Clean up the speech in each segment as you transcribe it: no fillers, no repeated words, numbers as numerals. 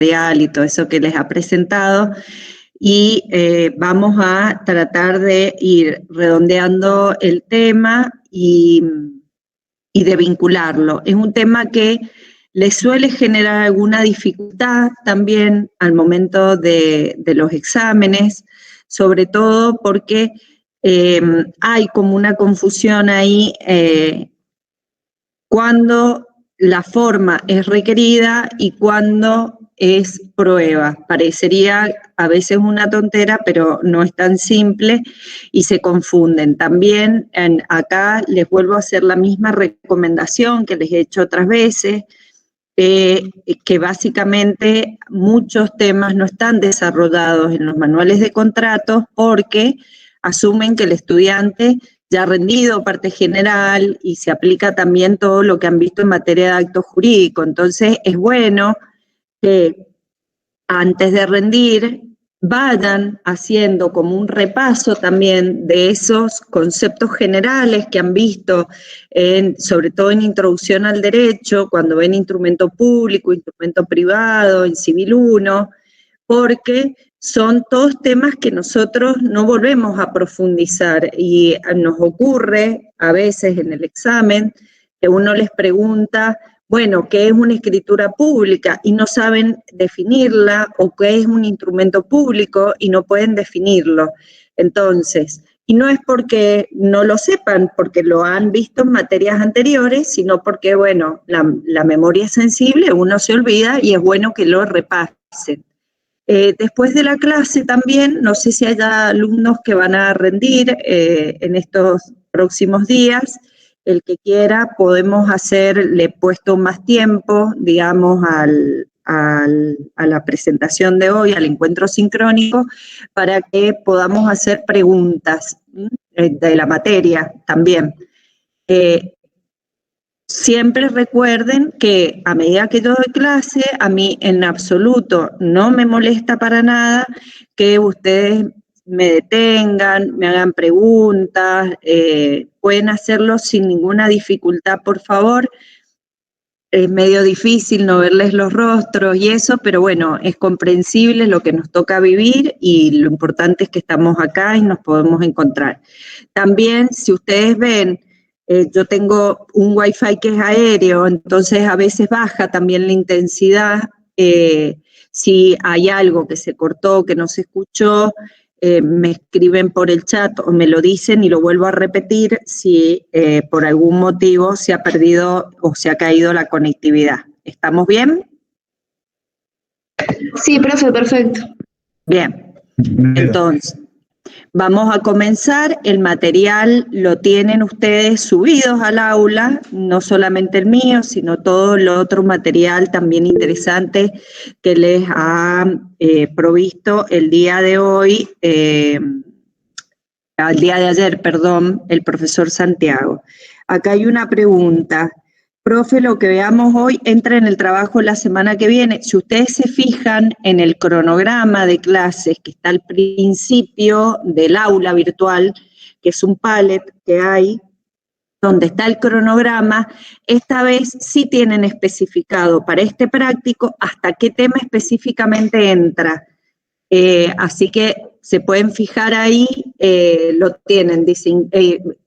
y todo eso que les ha presentado, y vamos a tratar de ir redondeando el tema y de vincularlo. Es un tema que les suele generar alguna dificultad también al momento de los exámenes, sobre todo porque hay como una confusión ahí cuando la forma es requerida y cuando es prueba. Parecería a veces una tontera, pero no es tan simple y se confunden. También acá les vuelvo a hacer la misma recomendación que les he hecho otras veces, que básicamente muchos temas no están desarrollados en los manuales de contratos porque asumen que el estudiante ya ha rendido parte general y se aplica también todo lo que han visto en materia de acto jurídico. Entonces es bueno que antes de rendir vayan haciendo como un repaso también de esos conceptos generales que han visto, sobre todo en Introducción al Derecho, cuando ven instrumento público, instrumento privado, en Civil 1, porque son todos temas que nosotros no volvemos a profundizar y nos ocurre a veces en el examen que uno les pregunta, bueno, ¿qué es una escritura pública? Y no saben definirla, o qué es un instrumento público y no pueden definirlo. Entonces, y no es porque no lo sepan, porque lo han visto en materias anteriores, sino porque, bueno, la memoria es sensible, uno se olvida y es bueno que lo repasen. Después de la clase también, no sé si haya alumnos que van a rendir en estos próximos días. El que quiera, podemos le he puesto más tiempo, digamos, a la presentación de hoy, al encuentro sincrónico, para que podamos hacer preguntas de la materia también. Siempre recuerden que a medida que yo doy clase, a mí en absoluto no me molesta para nada que ustedes me detengan, me hagan preguntas, pueden hacerlo sin ninguna dificultad, por favor. Es medio difícil no verles los rostros y eso, pero bueno, es comprensible lo que nos toca vivir y lo importante es que estamos acá y nos podemos encontrar. También, si ustedes ven, yo tengo un Wi-Fi que es aéreo, entonces a veces baja también la intensidad. Si hay algo que se cortó, que no se escuchó, me escriben por el chat o me lo dicen y lo vuelvo a repetir si por algún motivo se ha perdido o se ha caído la conectividad. ¿Estamos bien? Sí, profe, perfecto. Bien, entonces vamos a comenzar. El material lo tienen ustedes subidos al aula, no solamente el mío, sino todo el otro material también interesante que les ha provisto el día de hoy, al día de ayer, perdón, el profesor Santiago. Acá hay una pregunta. Profe, lo que veamos hoy entra en el trabajo la semana que viene. Si ustedes se fijan en el cronograma de clases que está al principio del aula virtual, que es un pallet que hay, donde está el cronograma, esta vez sí tienen especificado para este práctico hasta qué tema específicamente entra. Así que se pueden fijar ahí, lo tienen, dicen,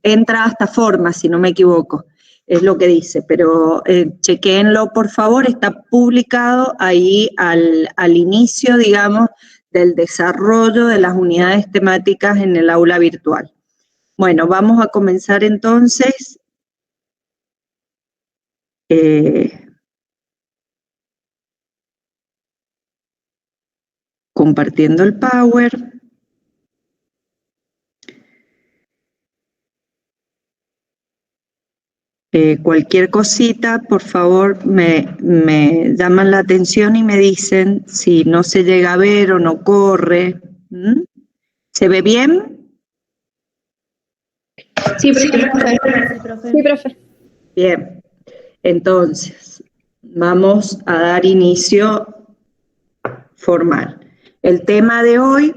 entra hasta forma, si no me equivoco, es lo que dice, pero chequéenlo por favor, está publicado ahí al inicio, digamos, del desarrollo de las unidades temáticas en el aula virtual. Bueno, vamos a comenzar entonces. Compartiendo el Power. Cualquier cosita, por favor, me llaman la atención y me dicen si no se llega a ver o no corre. ¿Mm? ¿Se ve bien? Sí, profe. Sí, profe. Bien. Entonces, vamos a dar inicio formal. El tema de hoy,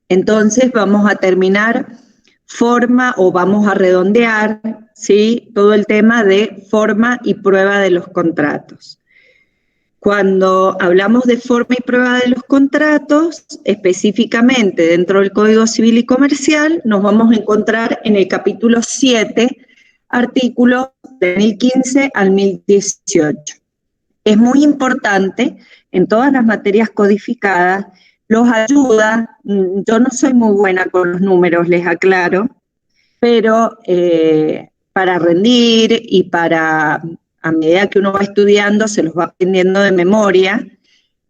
entonces vamos a terminar forma o vamos a redondear, ¿sí? Todo el tema de forma y prueba de los contratos. Cuando hablamos de forma y prueba de los contratos, específicamente dentro del Código Civil y Comercial, nos vamos a encontrar en el capítulo 7, artículos de 1015 al 1018. Es muy importante, en todas las materias codificadas, los ayuda, yo no soy muy buena con los números, les aclaro, pero para rendir y para, a medida que uno va estudiando, se los va aprendiendo de memoria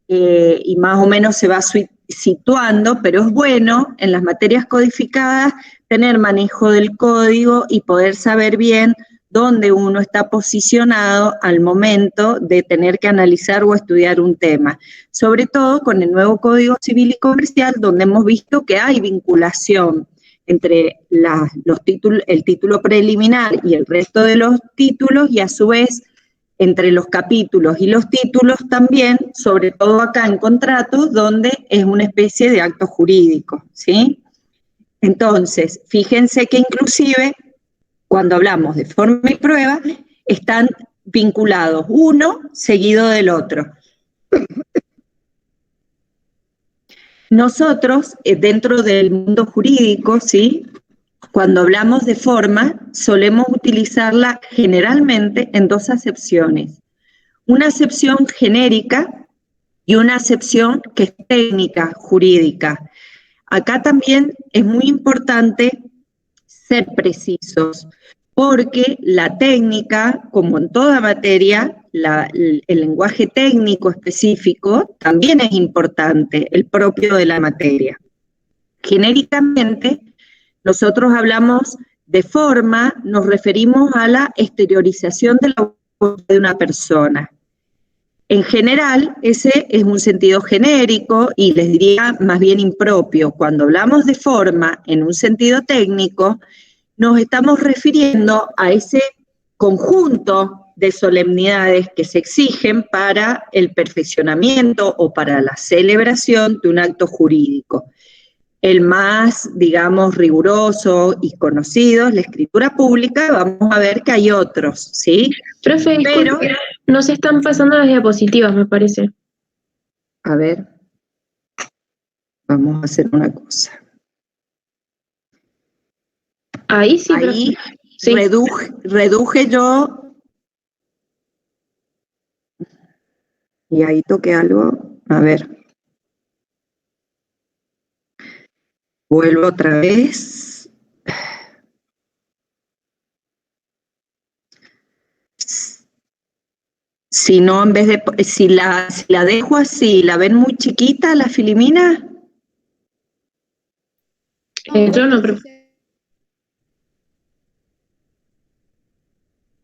y más o menos se va situando, pero es bueno en las materias codificadas tener manejo del código y poder saber bien dónde uno está posicionado al momento de tener que analizar o estudiar un tema. Sobre todo con el nuevo Código Civil y Comercial, donde hemos visto que hay vinculación entre el título preliminar y el resto de los títulos, y a su vez entre los capítulos y los títulos también, sobre todo acá en contratos, donde es una especie de acto jurídico, ¿sí? Entonces, fíjense que inclusive cuando hablamos de forma y prueba, están vinculados uno seguido del otro. Nosotros, dentro del mundo jurídico, ¿sí?, cuando hablamos de forma, solemos utilizarla generalmente en dos acepciones. Una acepción genérica y una acepción que es técnica, jurídica. Acá también es muy importante ser precisos, porque la técnica, como en toda materia, el lenguaje técnico específico también es importante, el propio de la materia. Genéricamente, nosotros hablamos de forma, nos referimos a la exteriorización de la voluntad de una persona. En general, ese es un sentido genérico y les diría más bien impropio. Cuando hablamos de forma en un sentido técnico, nos estamos refiriendo a ese conjunto de solemnidades que se exigen para el perfeccionamiento o para la celebración de un acto jurídico. El más, digamos, riguroso y conocido es la escritura pública. Vamos a ver que hay otros, ¿sí? Profe, Pero, nos están pasando las diapositivas, me parece. a ver, vamos a hacer una cosa. Ahí sí, Ahí profe. Sí. reduje yo, y ahí toqué algo, a ver. Vuelvo otra vez. Si no, en vez de, si la dejo así, ¿la ven muy chiquita la Filimina? Yo no, profe.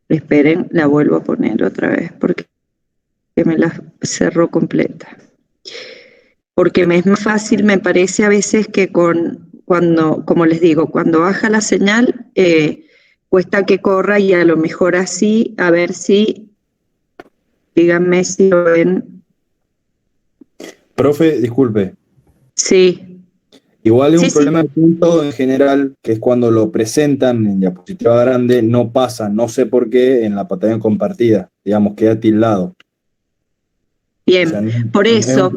Esperen, la vuelvo a poner otra vez porque me la cerró completa. Porque me es más fácil, me parece a veces que cuando, como les digo, cuando baja la señal, cuesta que corra y a lo mejor así, a ver si, díganme si lo ven. Profe, disculpe. Sí. Igual es un problema de punto en general, que es cuando lo presentan en diapositiva grande, no pasa, no sé por qué, en la pantalla compartida, digamos, queda tildado. Bien, O sea,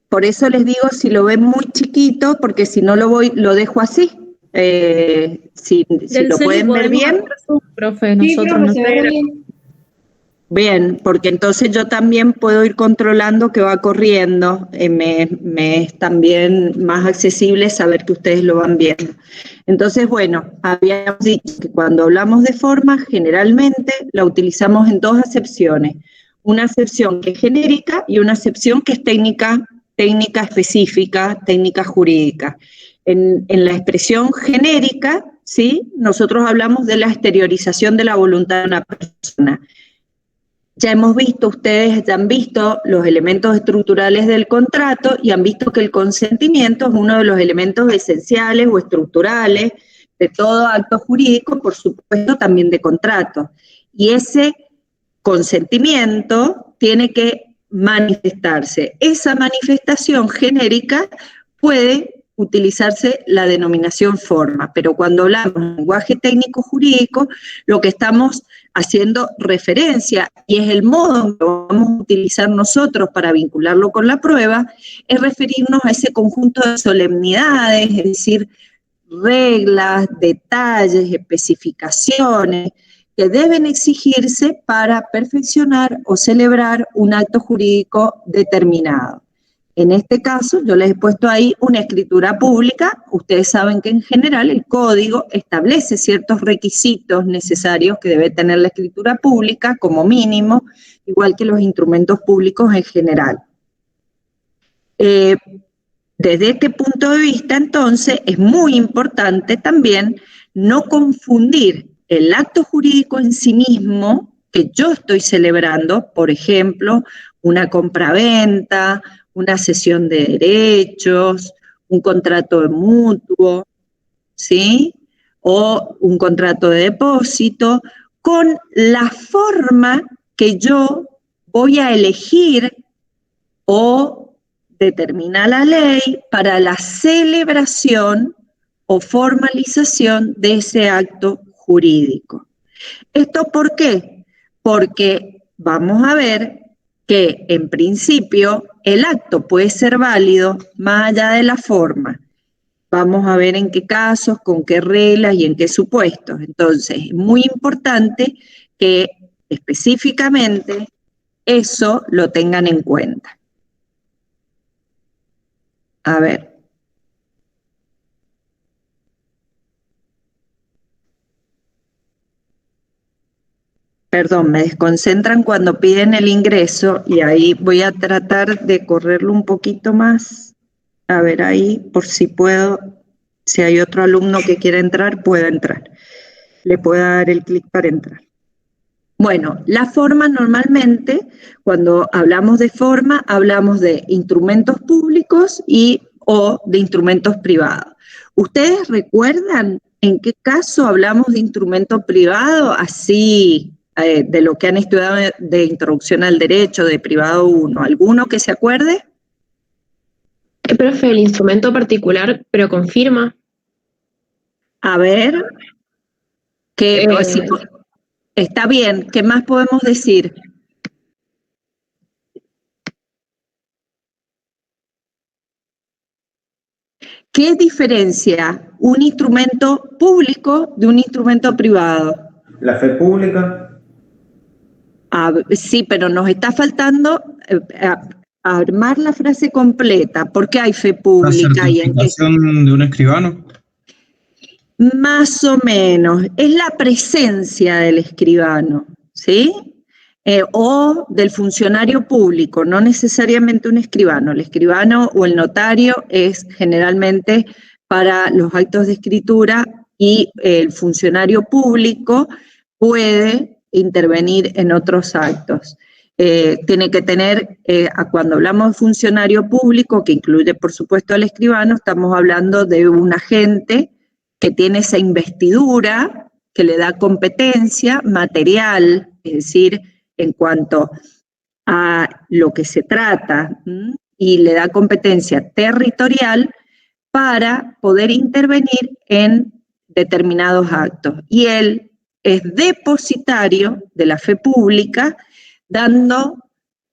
por eso les digo si lo ven muy chiquito, porque si no lo dejo así. Si lo pueden ver bien. Profe, nosotros no. Bien, porque entonces yo también puedo ir controlando que va corriendo, me es también más accesible saber que ustedes lo van viendo. Entonces, bueno, habíamos dicho que cuando hablamos de forma, generalmente la utilizamos en dos acepciones. Una acepción que es genérica y una acepción que es técnica específica, técnica jurídica. En la expresión genérica, ¿sí?, nosotros hablamos de la exteriorización de la voluntad de una persona. Ya hemos visto, ustedes ya han visto los elementos estructurales del contrato y han visto que el consentimiento es uno de los elementos esenciales o estructurales de todo acto jurídico, por supuesto también de contrato. Y ese consentimiento tiene que manifestarse. Esa manifestación genérica puede utilizarse la denominación forma, pero cuando hablamos de lenguaje técnico jurídico, lo que estamos haciendo referencia, y es el modo en que vamos a utilizar nosotros para vincularlo con la prueba, es referirnos a ese conjunto de solemnidades, es decir, reglas, detalles, especificaciones que deben exigirse para perfeccionar o celebrar un acto jurídico determinado. En este caso, yo les he puesto ahí una escritura pública. Ustedes saben que en general el código establece ciertos requisitos necesarios que debe tener la escritura pública como mínimo, igual que los instrumentos públicos en general. Desde este punto de vista, entonces, es muy importante también no confundir el acto jurídico en sí mismo que yo estoy celebrando, por ejemplo, una compraventa, una cesión de derechos, un contrato de mutuo, ¿sí? O un contrato de depósito, con la forma que yo voy a elegir o determina la ley para la celebración o formalización de ese acto jurídico. ¿Esto por qué? Porque vamos a ver que en principio el acto puede ser válido más allá de la forma. Vamos a ver en qué casos, con qué reglas y en qué supuestos. Entonces, es muy importante que específicamente eso lo tengan en cuenta. A ver. Perdón, me desconcentran cuando piden el ingreso y ahí voy a tratar de correrlo un poquito más. A ver ahí, por si puedo, si hay otro alumno que quiera entrar, pueda entrar. Le pueda dar el clic para entrar. Bueno, la forma normalmente, cuando hablamos de forma, hablamos de instrumentos públicos o de instrumentos privados. ¿Ustedes recuerdan en qué caso hablamos de instrumento privado? Así, de lo que han estudiado de introducción al derecho, de privado 1. ¿Alguno que se acuerde? Profe, el instrumento particular, pero con firma. A ver, que está bien, ¿qué más podemos decir? ¿Qué diferencia un instrumento público de un instrumento privado? La fe pública. Sí, pero nos está faltando armar la frase completa. ¿Por qué hay fe pública? ¿La certificación de un escribano? Más o menos. Es la presencia del escribano, ¿sí? O del funcionario público, no necesariamente un escribano. El escribano o el notario es generalmente para los actos de escritura y el funcionario público puede intervenir en otros actos. Tiene que tener, cuando hablamos de funcionario público, que incluye por supuesto al escribano, estamos hablando de un agente que tiene esa investidura, que le da competencia material, es decir, en cuanto a lo que se trata, y le da competencia territorial para poder intervenir en determinados actos. Y él es depositario de la fe pública, dando,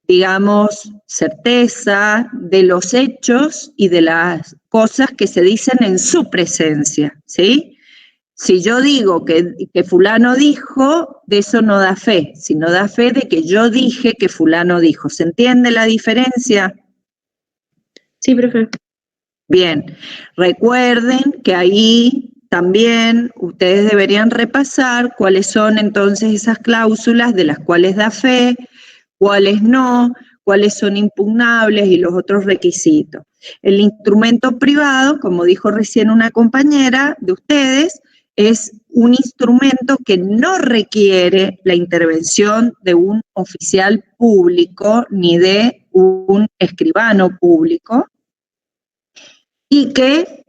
digamos, certeza de los hechos y de las cosas que se dicen en su presencia, ¿sí? Si yo digo que fulano dijo, de eso no da fe, sino da fe de que yo dije que fulano dijo. ¿Se entiende la diferencia? Sí, profe. Bien, recuerden que ahí también ustedes deberían repasar cuáles son entonces esas cláusulas de las cuales da fe, cuáles no, cuáles son impugnables y los otros requisitos. El instrumento privado, como dijo recién una compañera de ustedes, es un instrumento que no requiere la intervención de un oficial público ni de un escribano público y que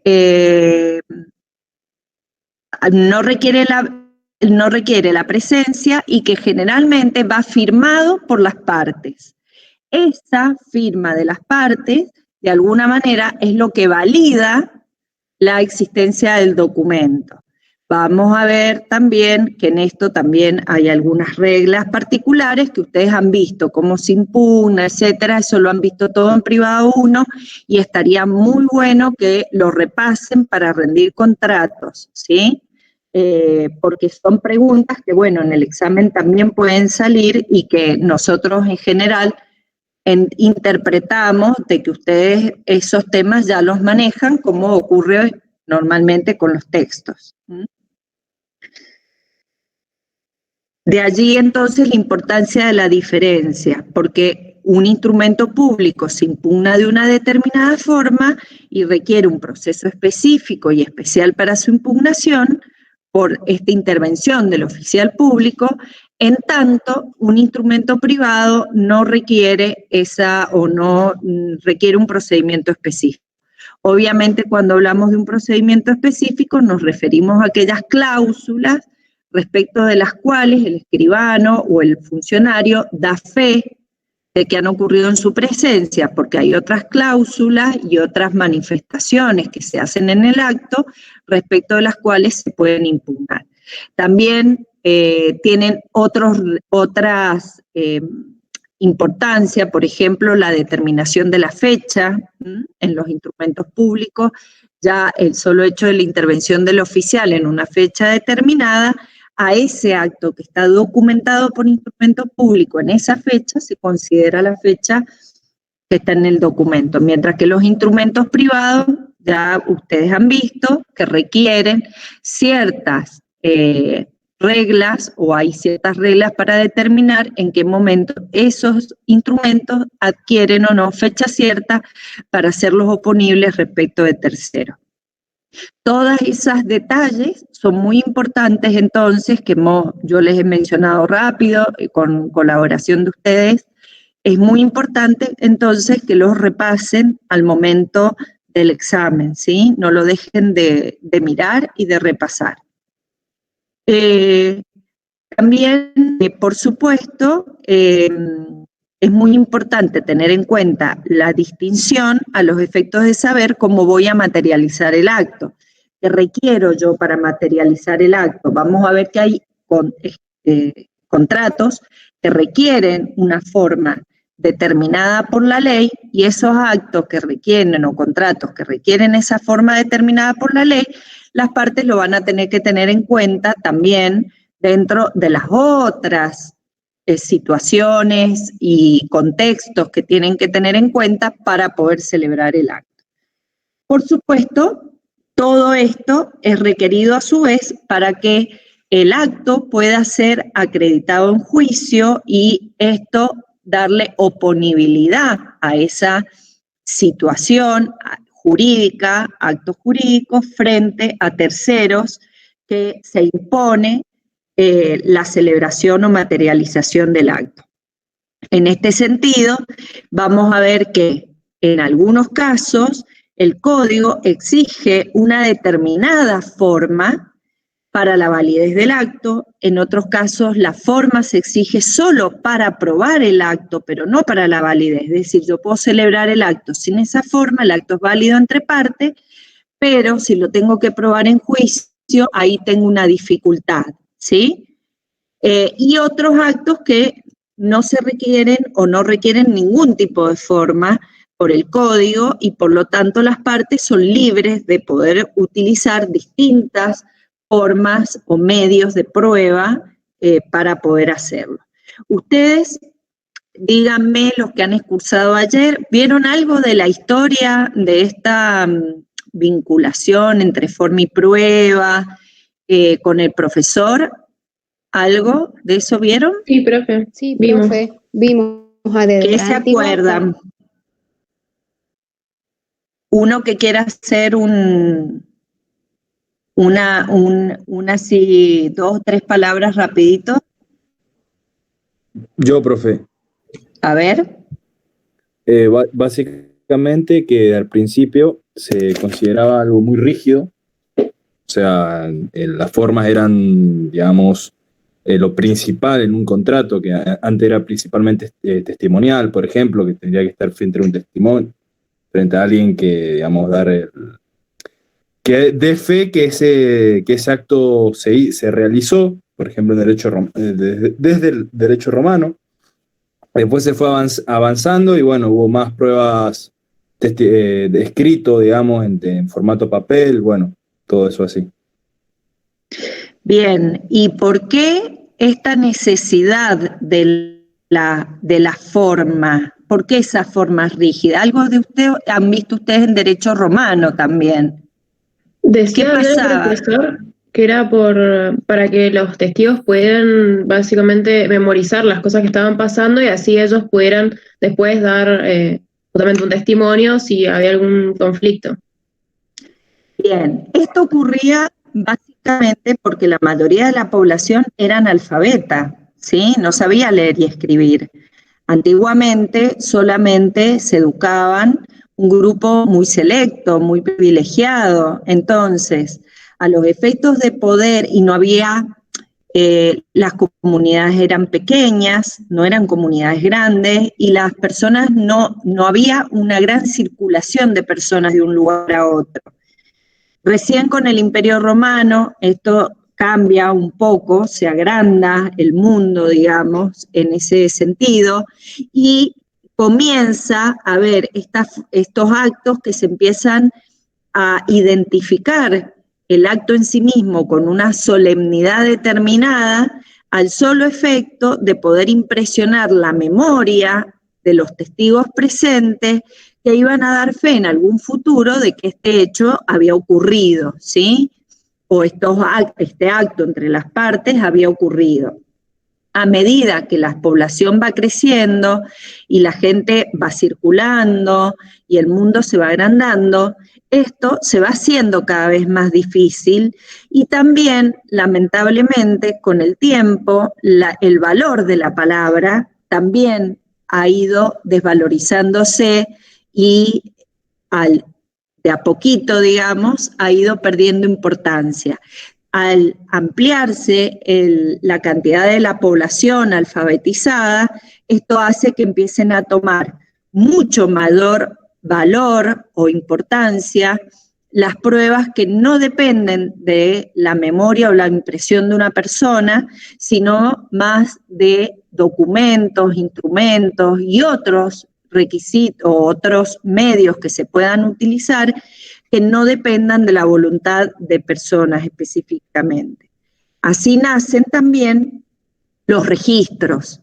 no requiere la presencia y que generalmente va firmado por las partes. Esa firma de las partes, de alguna manera, es lo que valida la existencia del documento. Vamos a ver también que en esto también hay algunas reglas particulares que ustedes han visto, cómo se impugna, etcétera. Eso lo han visto todo en privado 1 y estaría muy bueno que lo repasen para rendir contratos, ¿sí? Porque son preguntas que, bueno, en el examen también pueden salir y que nosotros en general interpretamos de que ustedes esos temas ya los manejan como ocurre normalmente con los textos. De allí entonces la importancia de la diferencia, porque un instrumento público se impugna de una determinada forma y requiere un proceso específico y especial para su impugnación por esta intervención del oficial público, en tanto un instrumento privado no requiere requiere un procedimiento específico. Obviamente cuando hablamos de un procedimiento específico nos referimos a aquellas cláusulas respecto de las cuales el escribano o el funcionario da fe de que han ocurrido en su presencia, porque hay otras cláusulas y otras manifestaciones que se hacen en el acto respecto de las cuales se pueden impugnar. También tienen otras importancia, por ejemplo, la determinación de la fecha en los instrumentos públicos. Ya el solo hecho de la intervención del oficial en una fecha determinada, a ese acto que está documentado por instrumento público en esa fecha se considera la fecha que está en el documento, mientras que los instrumentos privados ya ustedes han visto que requieren ciertas reglas o hay ciertas reglas para determinar en qué momento esos instrumentos adquieren o no fecha cierta para hacerlos oponibles respecto de terceros. Todas esas detalles son muy importantes entonces, que yo les he mencionado rápido, con colaboración de ustedes. Es muy importante entonces que los repasen al momento del examen, ¿sí? No lo dejen de mirar y de repasar. También, por supuesto, es muy importante tener en cuenta la distinción a los efectos de saber cómo voy a materializar el acto. ¿Qué requiero yo para materializar el acto? Vamos a ver que hay contratos que requieren una forma determinada por la ley y esos actos que requieren o contratos que requieren esa forma determinada por la ley, las partes lo van a tener que tener en cuenta también dentro de las otras situaciones y contextos que tienen que tener en cuenta para poder celebrar el acto. Por supuesto, todo esto es requerido a su vez para que el acto pueda ser acreditado en juicio y esto darle oponibilidad a esa situación jurídica, actos jurídicos frente a terceros que se impone la celebración o materialización del acto. En este sentido, vamos a ver que en algunos casos el código exige una determinada forma para la validez del acto, en otros casos la forma se exige solo para aprobar el acto, pero no para la validez, es decir, yo puedo celebrar el acto sin esa forma, el acto es válido entre partes, pero si lo tengo que probar en juicio, ahí tengo una dificultad, ¿sí? Y otros actos que no se requieren o no requieren ningún tipo de forma por el código y por lo tanto las partes son libres de poder utilizar distintas formas o medios de prueba para poder hacerlo. Ustedes, díganme, los que han excursado ayer, ¿vieron algo de la historia de esta vinculación entre forma y prueba con el profesor? ¿Algo de eso vieron? Sí, profe. Sí, profe, vimos a ¿Qué se acuerdan? Uno que quiera hacer así, 2 o 3 palabras rapidito. Yo, profe. A ver. Básicamente que al principio se consideraba algo muy rígido, o sea, las formas eran, digamos, lo principal en un contrato, que antes era principalmente testimonial, por ejemplo, que tendría que estar frente a un testimonio, frente a alguien que, digamos, dar que dé fe que ese acto se realizó, por ejemplo, desde el derecho romano. Después se fue avanzando y bueno, hubo más pruebas de escrito, digamos, en formato papel, bueno, todo eso así. Bien, ¿y por qué esta necesidad de la forma? ¿Por qué esa forma rígida? Algo de usted han visto ustedes en derecho romano también. Decía bien el pasaba? profesor que era para que los testigos pudieran básicamente memorizar las cosas que estaban pasando y así ellos pudieran después dar justamente un testimonio si había algún conflicto. Bien, esto ocurría básicamente porque la mayoría de la población era analfabeta, ¿sí? No sabía leer y escribir. Antiguamente solamente se educaban un grupo muy selecto, muy privilegiado. Entonces, a los efectos de poder, y no había, las comunidades eran pequeñas, no eran comunidades grandes, y las personas no había una gran circulación de personas de un lugar a otro. Recién con el Imperio Romano esto cambia un poco, se agranda el mundo, digamos, en ese sentido, y comienza a haber estos actos que se empiezan a identificar el acto en sí mismo con una solemnidad determinada al solo efecto de poder impresionar la memoria de los testigos presentes que iban a dar fe en algún futuro de que este hecho había ocurrido, ¿sí? O este acto entre las partes había ocurrido. A medida que la población va creciendo y la gente va circulando y el mundo se va agrandando, esto se va haciendo cada vez más difícil y también, lamentablemente, con el tiempo, el valor de la palabra también ha ido desvalorizándose y de a poquito, digamos, ha ido perdiendo importancia. Al ampliarse la cantidad de la población alfabetizada, esto hace que empiecen a tomar mucho mayor valor o importancia las pruebas que no dependen de la memoria o la impresión de una persona, sino más de documentos, instrumentos y otros requisitos, otros medios que se puedan utilizar que no dependan de la voluntad de personas específicamente. Así nacen también los registros.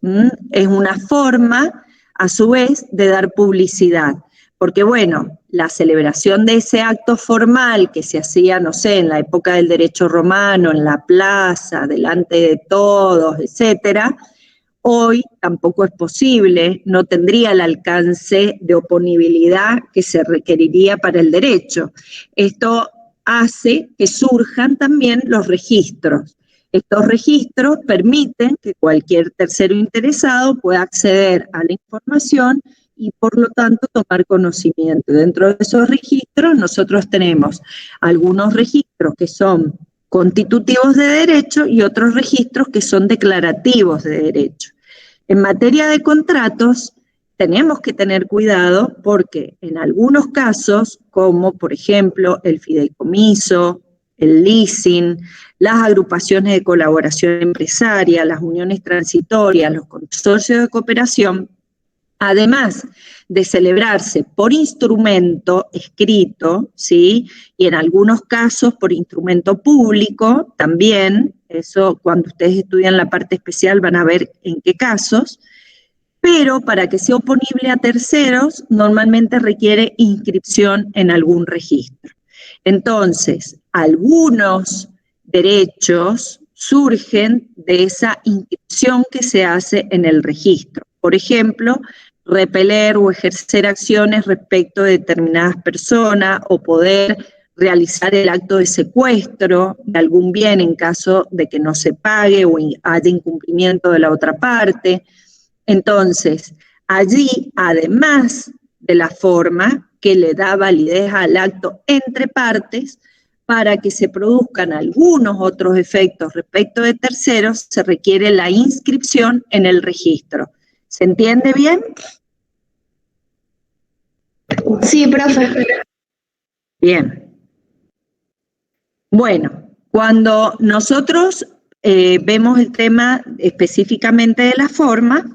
Es una forma, a su vez, de dar publicidad. Porque, bueno, la celebración de ese acto formal que se hacía, no sé, en la época del derecho romano, en la plaza, delante de todos, etcétera, hoy tampoco es posible, no tendría el alcance de oponibilidad que se requeriría para el derecho. Esto hace que surjan también los registros. Estos registros permiten que cualquier tercero interesado pueda acceder a la información y por lo tanto tomar conocimiento. Dentro de esos registros nosotros tenemos algunos registros que son constitutivos de derecho y otros registros que son declarativos de derecho. En materia de contratos, tenemos que tener cuidado porque en algunos casos, como por ejemplo el fideicomiso, el leasing, las agrupaciones de colaboración empresaria, las uniones transitorias, los consorcios de cooperación, además de celebrarse por instrumento escrito, ¿sí? Y en algunos casos por instrumento público también, eso cuando ustedes estudian la parte especial van a ver en qué casos, pero para que sea oponible a terceros normalmente requiere inscripción en algún registro. Entonces, algunos derechos surgen de esa inscripción que se hace en el registro. Por ejemplo, repeler o ejercer acciones respecto de determinadas personas o poder realizar el acto de secuestro de algún bien en caso de que no se pague o haya incumplimiento de la otra parte. Entonces, allí, además de la forma que le da validez al acto entre partes, para que se produzcan algunos otros efectos respecto de terceros, se requiere la inscripción en el registro. ¿Se entiende bien? Sí, profe. Bien. Bueno, cuando nosotros vemos el tema específicamente de la forma,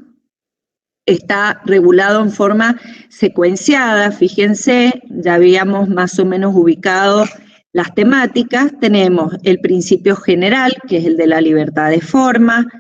está regulado en forma secuenciada, fíjense, ya habíamos más o menos ubicado las temáticas, tenemos el principio general, que es el de la libertad de forma,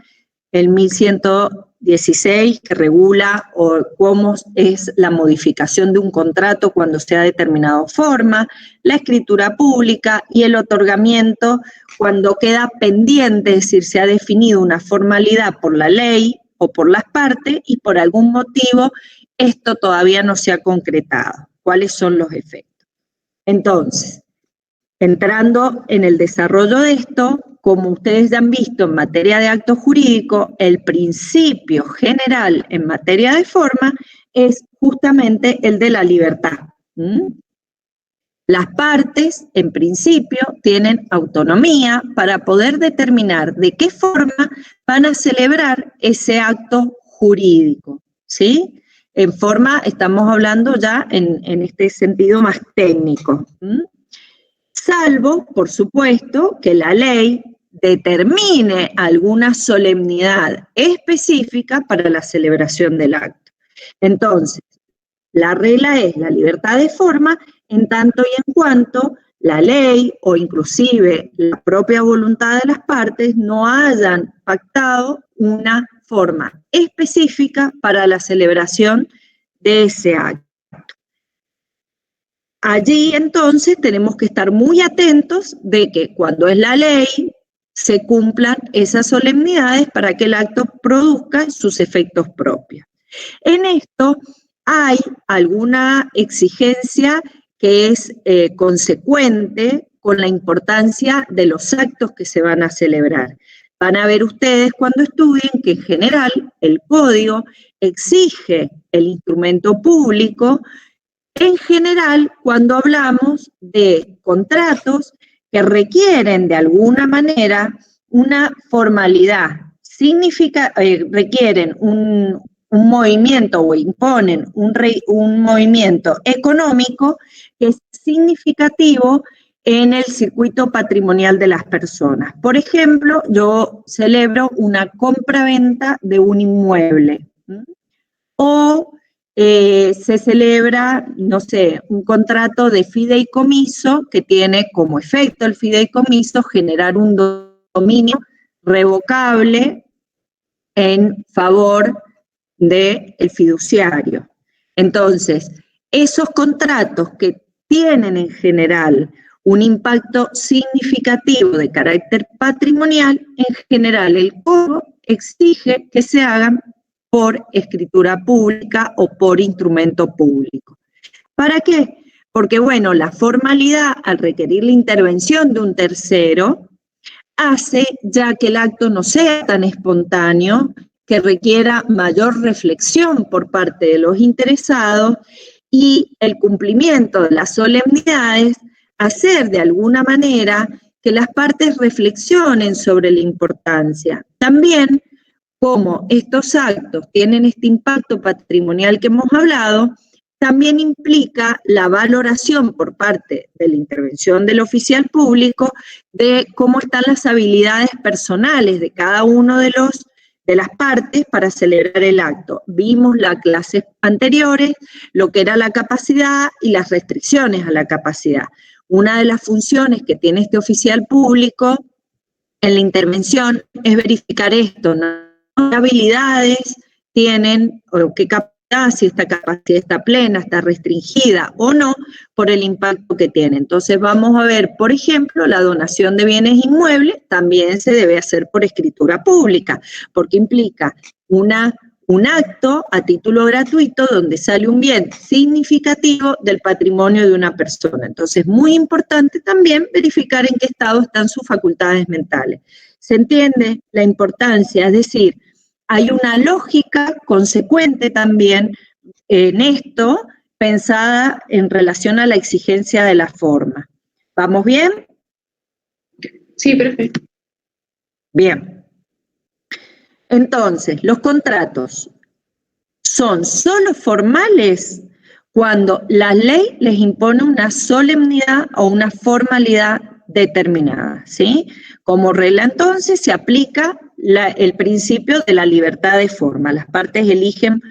el 1116, que regula cómo es la modificación de un contrato cuando se ha determinado forma, la escritura pública y el otorgamiento cuando queda pendiente, es decir, se ha definido una formalidad por la ley o por las partes y por algún motivo esto todavía no se ha concretado. ¿Cuáles son los efectos? Entonces, entrando en el desarrollo de esto, como ustedes ya han visto en materia de acto jurídico, el principio general en materia de forma es justamente el de la libertad. Las partes, en principio, tienen autonomía para poder determinar de qué forma van a celebrar ese acto jurídico, ¿sí? En forma, estamos hablando ya en este sentido más técnico. Salvo, por supuesto, que la ley determine alguna solemnidad específica para la celebración del acto. Entonces, la regla es la libertad de forma en tanto y en cuanto la ley o inclusive la propia voluntad de las partes no hayan pactado una forma específica para la celebración de ese acto. Allí entonces tenemos que estar muy atentos de que cuando es la ley se cumplan esas solemnidades para que el acto produzca sus efectos propios. En esto hay alguna exigencia que es consecuente con la importancia de los actos que se van a celebrar. Van a ver ustedes cuando estudien que en general el código exige el instrumento público, en general cuando hablamos de contratos que requieren de alguna manera una formalidad, requieren un movimiento o imponen un movimiento económico que es significativo en el circuito patrimonial de las personas. Por ejemplo, yo celebro una compra-venta de un inmueble, o se celebra, no sé, un contrato de fideicomiso que tiene como efecto el fideicomiso generar un dominio revocable en favor del fiduciario. Entonces, esos contratos que tienen en general un impacto significativo de carácter patrimonial, en general el código exige que se hagan por escritura pública o por instrumento público. ¿Para qué? Porque, bueno, la formalidad, al requerir la intervención de un tercero, hace ya que el acto no sea tan espontáneo, que requiera mayor reflexión por parte de los interesados y el cumplimiento de las solemnidades, hacer de alguna manera que las partes reflexionen sobre la importancia. También, como estos actos tienen este impacto patrimonial que hemos hablado, también implica la valoración por parte de la intervención del oficial público de cómo están las habilidades personales de cada uno de las partes para celebrar el acto. Vimos las clases anteriores, lo que era la capacidad y las restricciones a la capacidad. Una de las funciones que tiene este oficial público en la intervención es verificar esto, ¿no? ¿Qué habilidades tienen o qué capacidad, si esta capacidad está plena, está restringida o no por el impacto que tiene? Entonces vamos a ver, por ejemplo, la donación de bienes inmuebles también se debe hacer por escritura pública, porque implica un acto a título gratuito donde sale un bien significativo del patrimonio de una persona. Entonces, muy importante también verificar en qué estado están sus facultades mentales. ¿Se entiende la importancia? Es decir, hay una lógica consecuente también en esto, pensada en relación a la exigencia de la forma. ¿Vamos bien? Sí, perfecto. Bien. Entonces, los contratos son solo formales cuando la ley les impone una solemnidad o una formalidad determinada, ¿sí? Como regla entonces se aplica el principio de la libertad de forma. Las partes eligen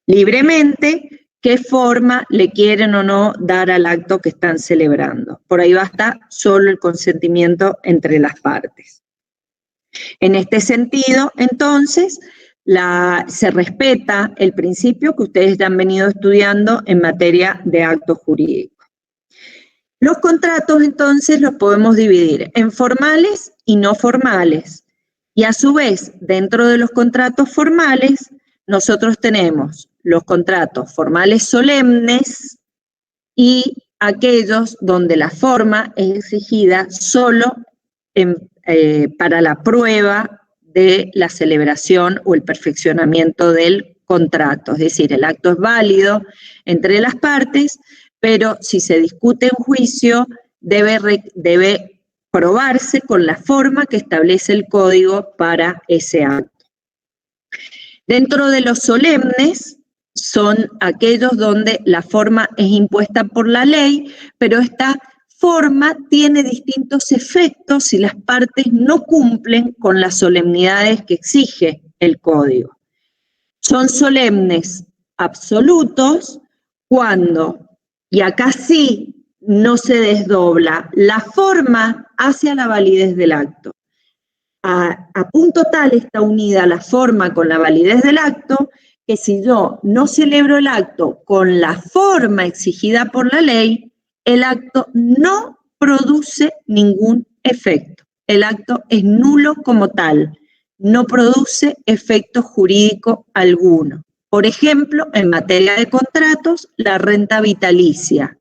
libremente qué forma le quieren o no dar al acto que están celebrando. Por ahí basta solo el consentimiento entre las partes. En este sentido, entonces, se respeta el principio que ustedes ya han venido estudiando en materia de actos jurídicos. Los contratos, entonces, los podemos dividir en formales y no formales. Y a su vez, dentro de los contratos formales, nosotros tenemos los contratos formales solemnes y aquellos donde la forma es exigida solo para la prueba de la celebración o el perfeccionamiento del contrato. Es decir, el acto es válido entre las partes, pero si se discute en juicio, debe probarse con la forma que establece el código para ese acto. Dentro de los solemnes son aquellos donde la forma es impuesta por la ley, pero esta forma tiene distintos efectos si las partes no cumplen con las solemnidades que exige el código. Son solemnes absolutos cuando, y acá sí no se desdobla, la forma hacia la validez del acto. A punto tal está unida la forma con la validez del acto que si yo no celebro el acto con la forma exigida por la ley, el acto no produce ningún efecto. El acto es nulo como tal, no produce efecto jurídico alguno. Por ejemplo, en materia de contratos, la renta vitalicia.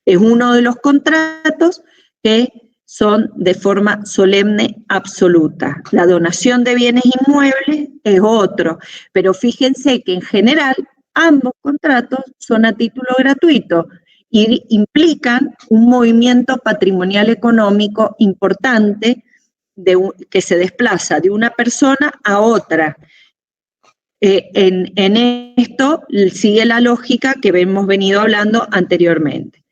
Es uno de los contratos que son de forma solemne absoluta. La donación de bienes inmuebles es otro, pero fíjense que en general ambos contratos son a título gratuito y implican un movimiento patrimonial económico importante que se desplaza de una persona a otra. En esto sigue la lógica que hemos venido hablando anteriormente.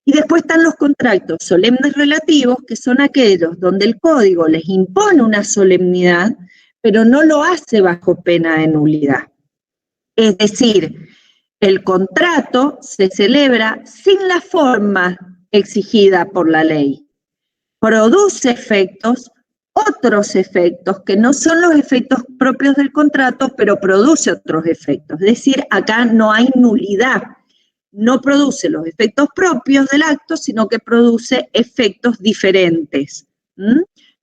Y después están los contratos solemnes relativos, que son aquellos donde el código les impone una solemnidad, pero no lo hace bajo pena de nulidad. Es decir, el contrato se celebra sin la forma exigida por la ley. Produce efectos, otros efectos, que no son los efectos propios del contrato, pero produce otros efectos. Es decir, acá no hay nulidad. No produce los efectos propios del acto, sino que produce efectos diferentes.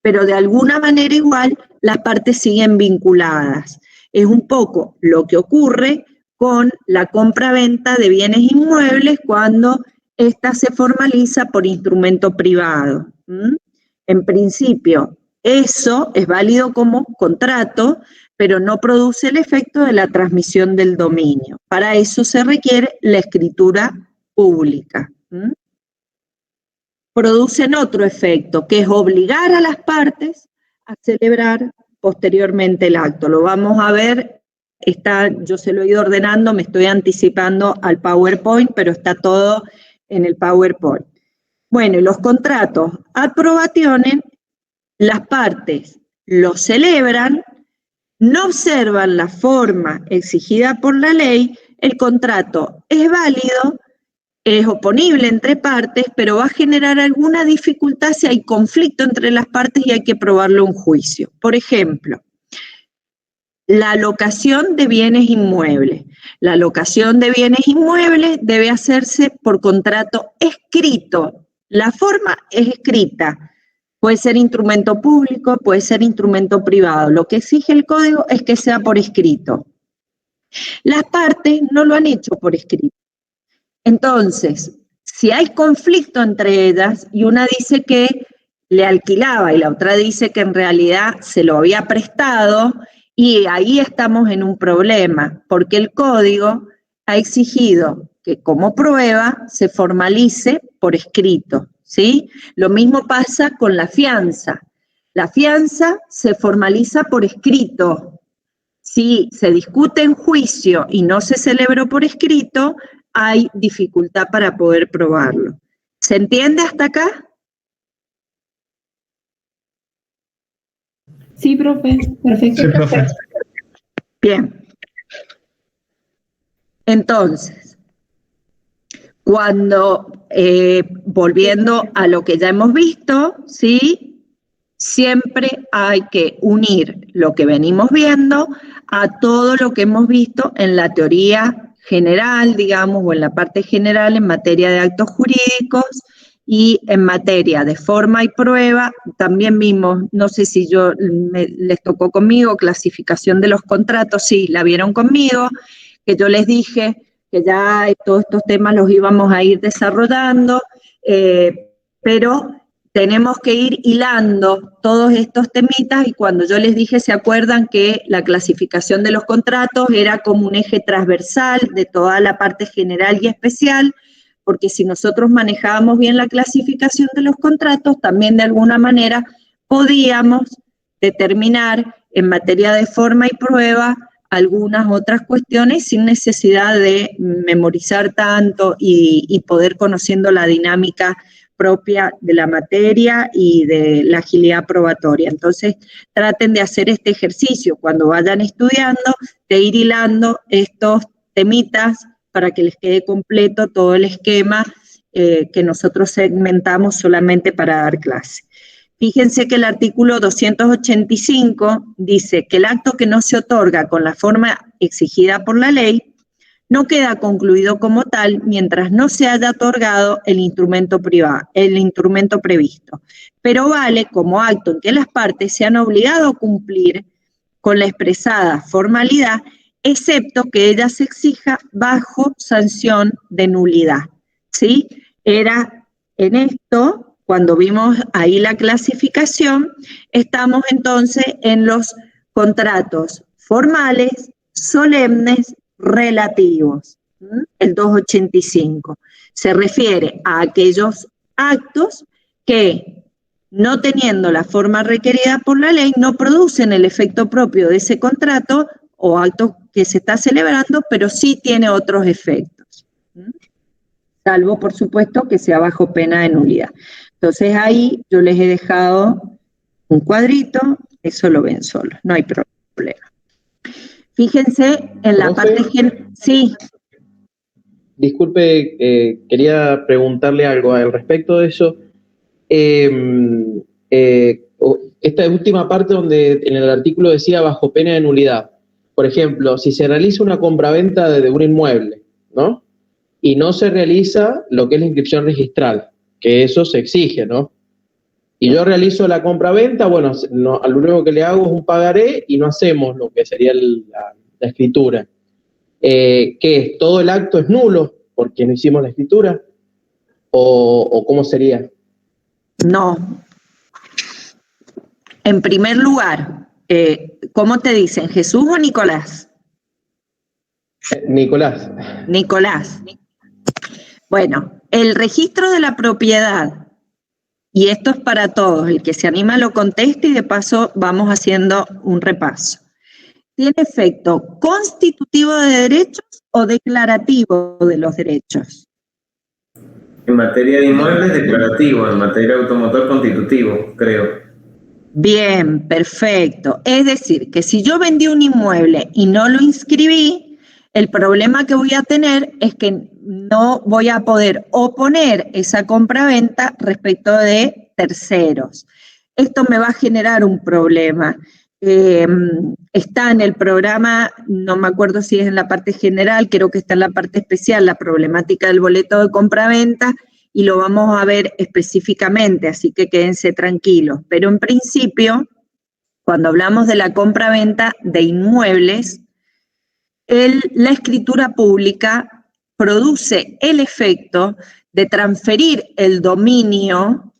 Pero de alguna manera igual las partes siguen vinculadas. Es un poco lo que ocurre con la compra-venta de bienes inmuebles cuando ésta se formaliza por instrumento privado. En principio, eso es válido como contrato, pero no produce el efecto de la transmisión del dominio. Para eso se requiere la escritura pública. Producen otro efecto, que es obligar a las partes a celebrar posteriormente el acto. Lo vamos a ver, yo se lo he ido ordenando, me estoy anticipando al PowerPoint, pero está todo en el PowerPoint. Bueno, y los contratos aprobaciones, las partes los celebran, no observan la forma exigida por la ley, el contrato es válido, es oponible entre partes, pero va a generar alguna dificultad si hay conflicto entre las partes y hay que probarlo en juicio. Por ejemplo, la alocación de bienes inmuebles. La alocación de bienes inmuebles debe hacerse por contrato escrito. La forma es escrita. Puede ser instrumento público, puede ser instrumento privado. Lo que exige el código es que sea por escrito. Las partes no lo han hecho por escrito. Entonces, si hay conflicto entre ellas y una dice que le alquilaba y la otra dice que en realidad se lo había prestado, y ahí estamos en un problema, porque el código ha exigido que como prueba se formalice por escrito. ¿Sí? Lo mismo pasa con la fianza. La fianza se formaliza por escrito. Si se discute en juicio y no se celebró por escrito, hay dificultad para poder probarlo. ¿Se entiende hasta acá? Sí, profe, perfecto. Sí, profe. Bien. Entonces, cuando, volviendo a lo que ya hemos visto, ¿sí? Siempre hay que unir lo que venimos viendo a todo lo que hemos visto en la teoría general, digamos, o en la parte general en materia de actos jurídicos y en materia de forma y prueba. También vimos, no sé si les tocó conmigo, clasificación de los contratos, sí, la vieron conmigo, que yo les dije que ya todos estos temas los íbamos a ir desarrollando, pero tenemos que ir hilando todos estos temitas y cuando yo les dije, ¿se acuerdan que la clasificación de los contratos era como un eje transversal de toda la parte general y especial? Porque si nosotros manejábamos bien la clasificación de los contratos, también de alguna manera podíamos determinar en materia de forma y prueba algunas otras cuestiones sin necesidad de memorizar tanto y poder conociendo la dinámica propia de la materia y de la agilidad probatoria. Entonces, traten de hacer este ejercicio cuando vayan estudiando, de ir hilando estos temitas para que les quede completo todo el esquema que nosotros segmentamos solamente para dar clase. Fíjense que el artículo 285 dice que el acto que no se otorga con la forma exigida por la ley no queda concluido como tal mientras no se haya otorgado el instrumento previsto, pero vale como acto en que las partes se han obligado a cumplir con la expresada formalidad, excepto que ella se exija bajo sanción de nulidad. ¿Sí? Era en esto, cuando vimos ahí la clasificación, estamos entonces en los contratos formales, solemnes, relativos. El 285 se refiere a aquellos actos que, no teniendo la forma requerida por la ley, no producen el efecto propio de ese contrato o acto que se está celebrando, pero sí tiene otros efectos. Salvo, por supuesto, que sea bajo pena de nulidad. Entonces ahí yo les he dejado un cuadrito, eso lo ven solos, no hay problema. Fíjense en la parte... Sí. Disculpe, quería preguntarle algo al respecto de eso. Esta última parte donde en el artículo decía bajo pena de nulidad. Por ejemplo, si se realiza una compraventa de un inmueble, ¿no? Y no se realiza lo que es la inscripción registral, que eso se exige, ¿no? Y yo realizo la compraventa, bueno, lo único que le hago es un pagaré y no hacemos lo que sería la escritura. ¿Qué es? ¿Todo el acto es nulo porque no hicimos la escritura? ¿O cómo sería? No. En primer lugar, ¿cómo te dicen? ¿Jesús o Nicolás? Nicolás. Nicolás. Bueno, el registro de la propiedad, y esto es para todos, el que se anima lo conteste y de paso vamos haciendo un repaso. ¿Tiene efecto constitutivo de derechos o declarativo de los derechos? En materia de inmuebles, declarativo. En materia de automotor, constitutivo, creo. Bien, perfecto. Es decir, que si yo vendí un inmueble y no lo inscribí, el problema que voy a tener es que no voy a poder oponer esa compraventa respecto de terceros. Esto me va a generar un problema. Está en el programa, no me acuerdo si es en la parte general, creo que está en la parte especial, la problemática del boleto de compraventa, y lo vamos a ver específicamente, así que quédense tranquilos. Pero en principio, cuando hablamos de la compraventa de inmuebles, la escritura pública produce el efecto de transferir el dominio.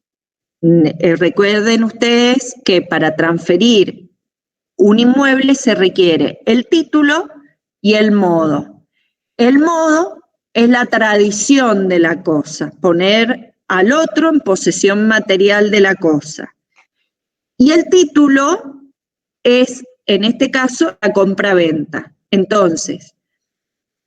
Recuerden ustedes que para transferir un inmueble se requiere el título y el modo. El modo es la tradición de la cosa, poner al otro en posesión material de la cosa. Y el título es, en este caso, la compraventa. Entonces,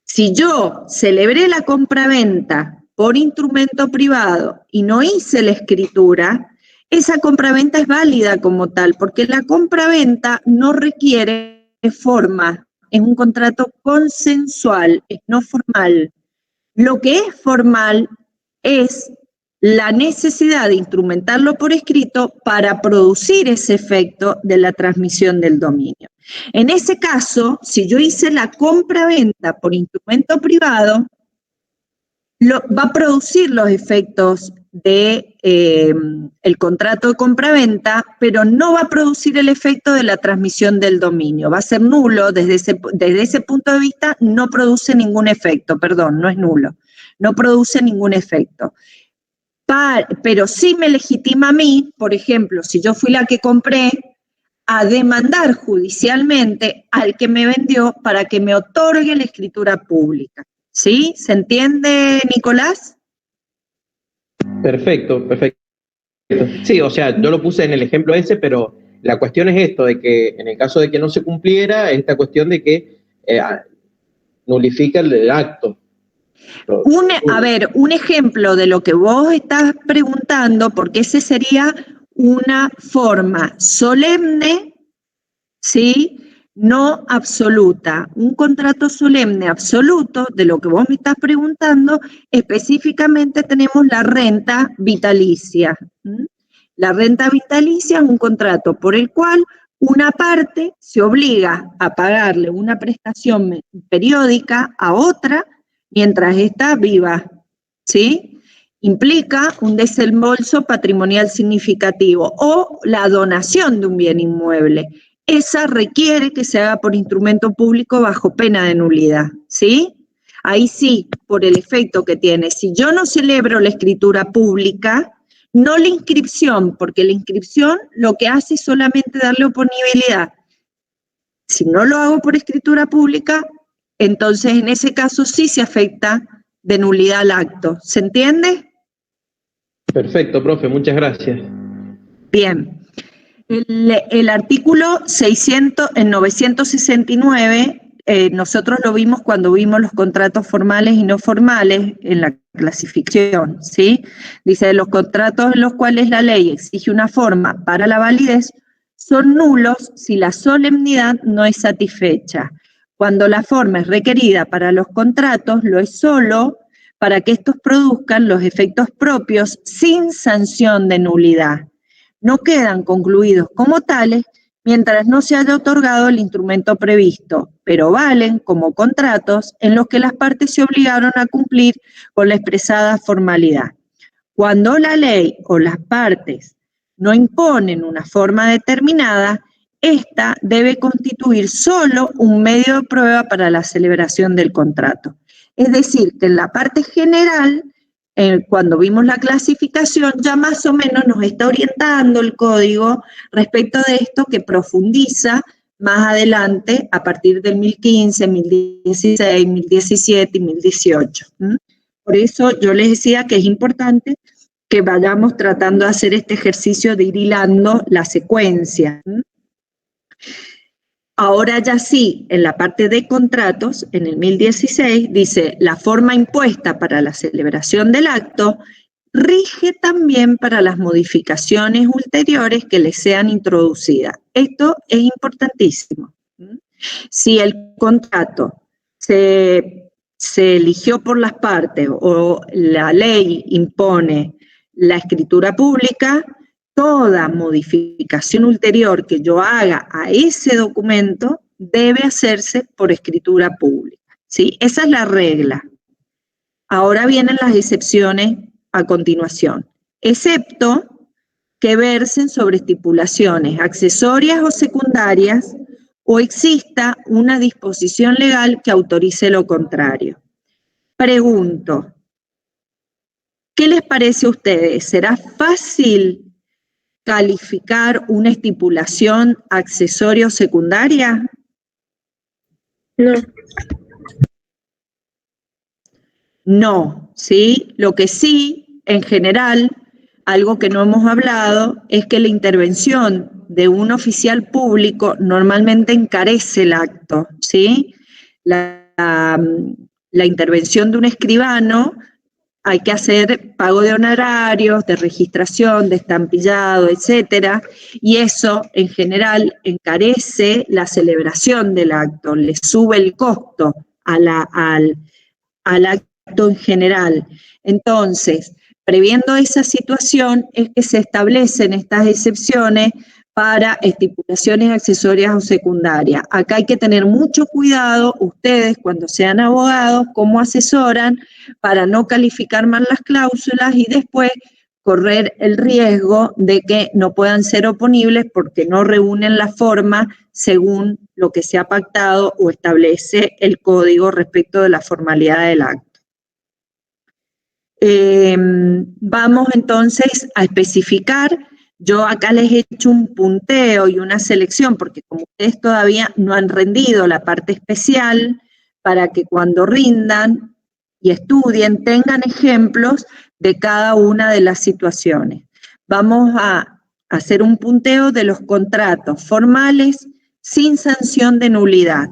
si yo celebré la compraventa por instrumento privado y no hice la escritura, esa compraventa es válida como tal, porque la compraventa no requiere forma, es un contrato consensual, es no formal. Lo que es formal es la necesidad de instrumentarlo por escrito para producir ese efecto de la transmisión del dominio. En ese caso, si yo hice la compraventa por instrumento privado, va a producir los efectos de el contrato de compraventa, pero no va a producir el efecto de la transmisión del dominio. Va a ser nulo, desde ese punto de vista no produce ningún efecto, perdón, no es nulo, no produce ningún efecto. Pero sí me legitima a mí, por ejemplo, si yo fui la que compré, a demandar judicialmente al que me vendió para que me otorgue la escritura pública. ¿Sí? ¿Se entiende, Nicolás? Perfecto, perfecto. Sí, o sea, yo lo puse en el ejemplo ese, pero la cuestión es esto, de que en el caso de que no se cumpliera, esta cuestión de que nulifica el acto. A ver, un ejemplo de lo que vos estás preguntando, porque ese sería una forma solemne, ¿sí? No absoluta. Un contrato solemne absoluto, de lo que vos me estás preguntando, específicamente tenemos la renta vitalicia. La renta vitalicia es un contrato por el cual una parte se obliga a pagarle una prestación periódica a otra mientras está viva, ¿sí? Implica un desembolso patrimonial significativo o la donación de un bien inmueble. Esa requiere que se haga por instrumento público bajo pena de nulidad, ¿sí? Ahí sí, por el efecto que tiene. Si yo no celebro la escritura pública, no la inscripción, porque la inscripción lo que hace es solamente darle oponibilidad. Si no lo hago por escritura pública, entonces en ese caso sí se afecta de nulidad al acto. ¿Se entiende? Perfecto, profe, muchas gracias. Bien. El artículo 969, nosotros lo vimos cuando vimos los contratos formales y no formales en la clasificación, ¿sí? Dice, los contratos en los cuales la ley exige una forma para la validez son nulos si la solemnidad no es satisfecha. Cuando la forma es requerida para los contratos, lo es solo para que estos produzcan los efectos propios sin sanción de nulidad. No quedan concluidos como tales mientras no se haya otorgado el instrumento previsto, pero valen como contratos en los que las partes se obligaron a cumplir con la expresada formalidad. Cuando la ley o las partes no imponen una forma determinada, esta debe constituir solo un medio de prueba para la celebración del contrato. Es decir, que en la parte general, cuando vimos la clasificación, ya más o menos nos está orientando el código respecto de esto que profundiza más adelante a partir del 1015, 1016, 1017 y 1018. Por eso yo les decía que es importante que vayamos tratando de hacer este ejercicio de ir hilando la secuencia. Ahora ya sí, en la parte de contratos, en el 1016, dice, la forma impuesta para la celebración del acto rige también para las modificaciones ulteriores que le sean introducidas. Esto es importantísimo. Si el contrato se eligió por las partes o la ley impone la escritura pública, toda modificación ulterior que yo haga a ese documento debe hacerse por escritura pública, ¿sí? Esa es la regla. Ahora vienen las excepciones a continuación, excepto que versen sobre estipulaciones accesorias o secundarias o exista una disposición legal que autorice lo contrario. Pregunto, ¿qué les parece a ustedes? ¿Será fácil calificar una estipulación accesoria o secundaria? No. No, ¿sí? Lo que sí, en general, algo que no hemos hablado, es que la intervención de un oficial público normalmente encarece el acto, ¿sí? La intervención de un escribano hay que hacer pago de honorarios, de registración, de estampillado, etcétera, y eso en general encarece la celebración del acto, le sube el costo al acto en general. Entonces, previendo esa situación es que se establecen estas excepciones para estipulaciones accesorias o secundarias. Acá hay que tener mucho cuidado, ustedes cuando sean abogados, cómo asesoran para no calificar mal las cláusulas y después correr el riesgo de que no puedan ser oponibles porque no reúnen la forma según lo que se ha pactado o establece el código respecto de la formalidad del acto. Vamos entonces a especificar. Yo acá les he hecho un punteo y una selección, porque como ustedes todavía no han rendido la parte especial, para que cuando rindan y estudien tengan ejemplos de cada una de las situaciones. Vamos a hacer un punteo de los contratos formales sin sanción de nulidad.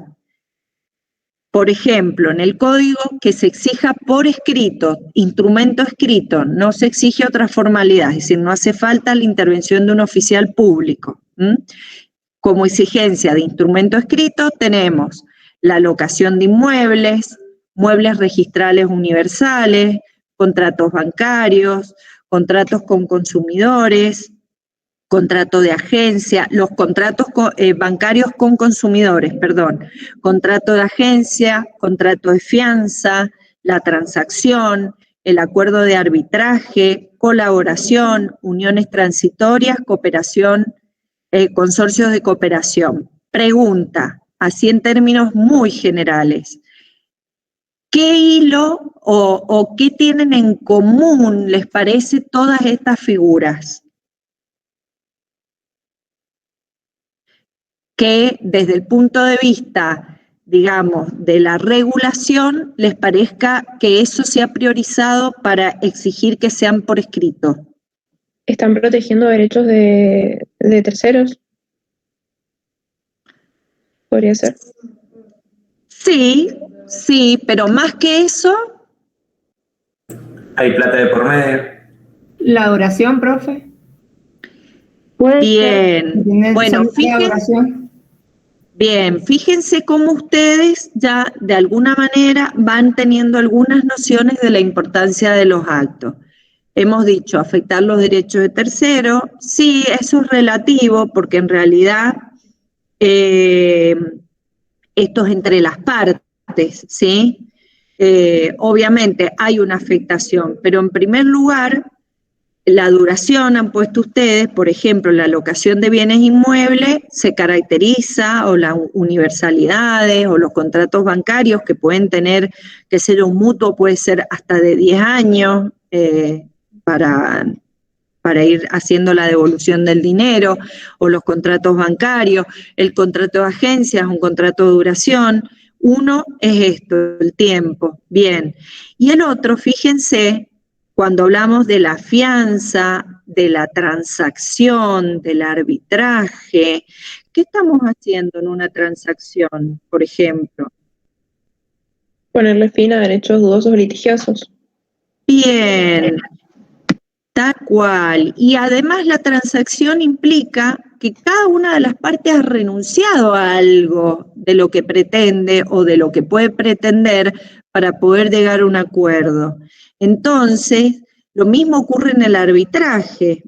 Por ejemplo, en el código que se exija por escrito, instrumento escrito, no se exige otra formalidad, es decir, no hace falta la intervención de un oficial público. Como exigencia de instrumento escrito tenemos la locación de inmuebles, muebles registrales universales, contratos bancarios, contratos con consumidores, contrato de agencia, los contratos bancarios con consumidores, perdón, contrato de agencia, contrato de fianza, la transacción, el acuerdo de arbitraje, colaboración, uniones transitorias, cooperación, consorcios de cooperación. Pregunta, así en términos muy generales, ¿qué hilo o qué tienen en común, les parece, todas estas figuras? Que desde el punto de vista, digamos, de la regulación, les parezca que eso se ha priorizado para exigir que sean por escrito. ¿Están protegiendo derechos de terceros? ¿Podría ser? Sí, sí, pero más que eso... Hay plata de por medio. La duración, profe. Bien, bueno, fíjense cómo ustedes ya de alguna manera van teniendo algunas nociones de la importancia de los actos. Hemos dicho afectar los derechos de terceros, sí, eso es relativo porque en realidad esto es entre las partes, ¿sí? Obviamente hay una afectación, pero en primer lugar, la duración han puesto ustedes, por ejemplo, la locación de bienes inmuebles se caracteriza, o las universalidades, o los contratos bancarios que pueden tener, que ser un mutuo puede ser hasta de 10 años para ir haciendo la devolución del dinero, o los contratos bancarios, el contrato de agencia es un contrato de duración. Uno es esto, el tiempo, bien. Y el otro, fíjense, cuando hablamos de la fianza, de la transacción, del arbitraje, ¿qué estamos haciendo en una transacción, por ejemplo? Ponerle fin a derechos dudosos o litigiosos. Bien, tal cual. Y además la transacción implica que cada una de las partes ha renunciado a algo de lo que pretende o de lo que puede pretender para poder llegar a un acuerdo. Entonces, lo mismo ocurre en el arbitraje,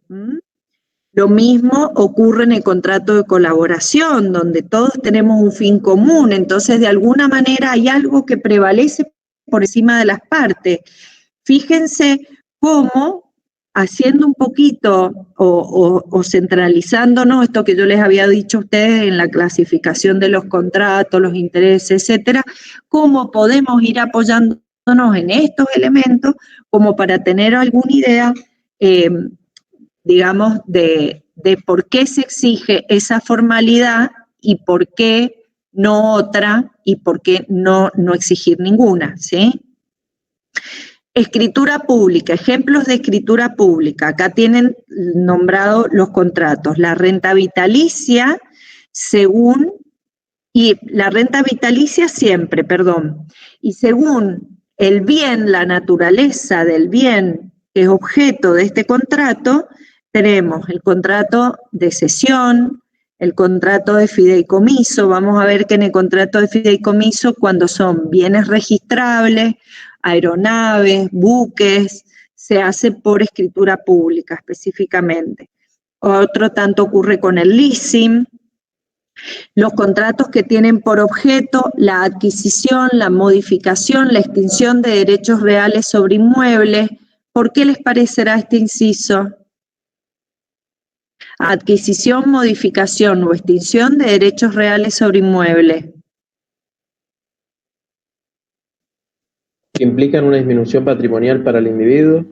lo mismo ocurre en el contrato de colaboración, donde todos tenemos un fin común, entonces de alguna manera hay algo que prevalece por encima de las partes. Fíjense cómo, haciendo un poquito o centralizándonos, esto que yo les había dicho a ustedes en la clasificación de los contratos, los intereses, etcétera, cómo podemos ir apoyándonos en estos elementos como para tener alguna idea, digamos, de por qué se exige esa formalidad y por qué no otra y por qué no exigir ninguna, ¿sí? Escritura pública, ejemplos de escritura pública. Acá tienen nombrado los contratos. La renta vitalicia, según, y la renta vitalicia siempre, perdón, y según el bien, la naturaleza del bien que es objeto de este contrato, tenemos el contrato de cesión, el contrato de fideicomiso. Vamos a ver que en el contrato de fideicomiso, cuando son bienes registrables, aeronaves, buques, se hace por escritura pública específicamente. Otro tanto ocurre con el leasing. Los contratos que tienen por objeto la adquisición, la modificación, la extinción de derechos reales sobre inmuebles. ¿Por qué les parecerá este inciso? Adquisición, modificación o extinción de derechos reales sobre inmuebles. ¿Que implican una disminución patrimonial para el individuo?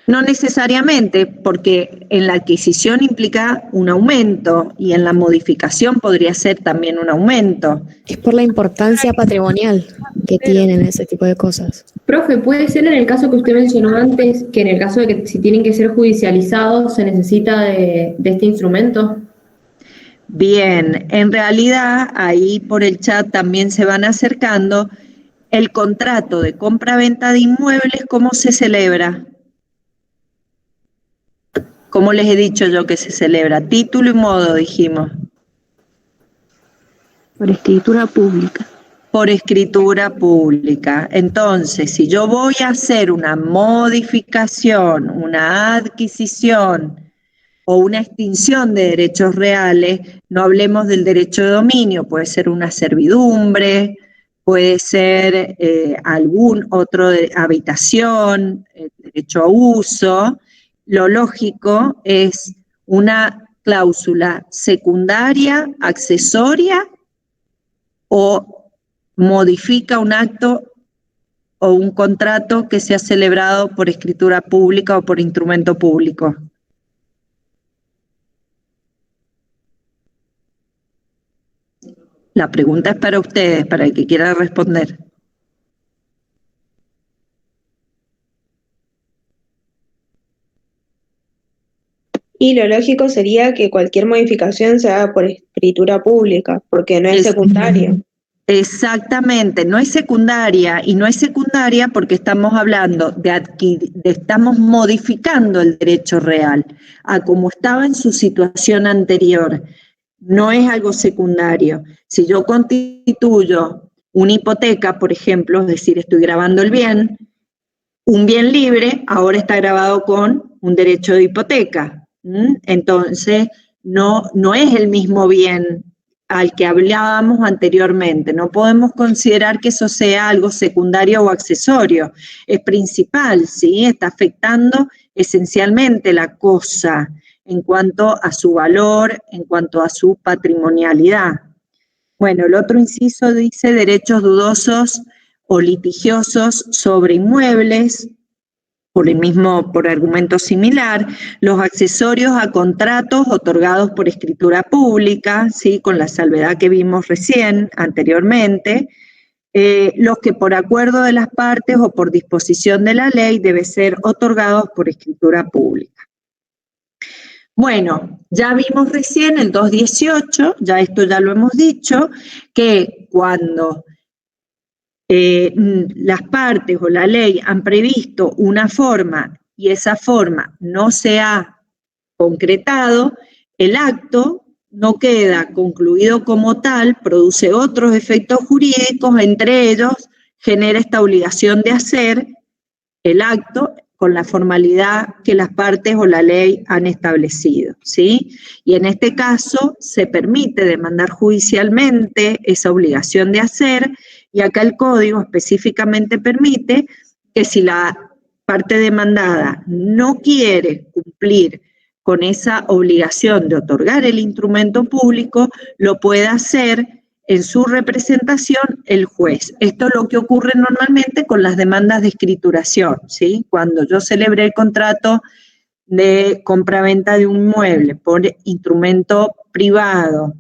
No necesariamente, porque en la adquisición implica un aumento y en la modificación podría ser también un aumento. Es por la importancia patrimonial que tienen ese tipo de cosas. Profe, ¿puede ser en el caso que usted mencionó antes, que en el caso de que si tienen que ser judicializados se necesita de este instrumento? Bien, en realidad ahí por el chat también se van acercando. El contrato de compra-venta de inmuebles, ¿cómo se celebra? ¿Cómo les he dicho yo que se celebra? Título y modo, dijimos. Por escritura pública. Por escritura pública. Entonces, si yo voy a hacer una modificación, una adquisición o una extinción de derechos reales, no hablemos del derecho de dominio, puede ser una servidumbre, puede ser algún otro de habitación, derecho a uso. Lo lógico es una cláusula secundaria, accesoria, o modifica un acto o un contrato que sea celebrado por escritura pública o por instrumento público. La pregunta es para ustedes, para el que quiera responder. Y lo lógico sería que cualquier modificación se haga por escritura pública, porque no es secundaria. Exactamente, no es secundaria, y no es secundaria porque estamos hablando estamos modificando el derecho real a como estaba en su situación anterior. No es algo secundario. Si yo constituyo una hipoteca, por ejemplo, es decir, estoy grabando el bien, un bien libre ahora está grabado con un derecho de hipoteca. Entonces, no es el mismo bien al que hablábamos anteriormente. No podemos considerar que eso sea algo secundario o accesorio. Es principal, ¿sí? Está afectando esencialmente la cosa en cuanto a su valor, en cuanto a su patrimonialidad. Bueno, el otro inciso dice derechos dudosos o litigiosos sobre inmuebles. Por argumento similar, los accesorios a contratos otorgados por escritura pública, ¿sí? Con la salvedad que vimos anteriormente, los que por acuerdo de las partes o por disposición de la ley deben ser otorgados por escritura pública. Bueno, ya vimos recién el 218, esto ya lo hemos dicho, que cuando las partes o la ley han previsto una forma y esa forma no se ha concretado, el acto no queda concluido como tal, produce otros efectos jurídicos, entre ellos genera esta obligación de hacer el acto con la formalidad que las partes o la ley han establecido, ¿sí? Y en este caso se permite demandar judicialmente esa obligación de hacer, y acá el código específicamente permite que si la parte demandada no quiere cumplir con esa obligación de otorgar el instrumento público, lo puede hacer en su representación el juez. Esto es lo que ocurre normalmente con las demandas de escrituración, ¿sí? Cuando yo celebré el contrato de compraventa de un inmueble por instrumento privado,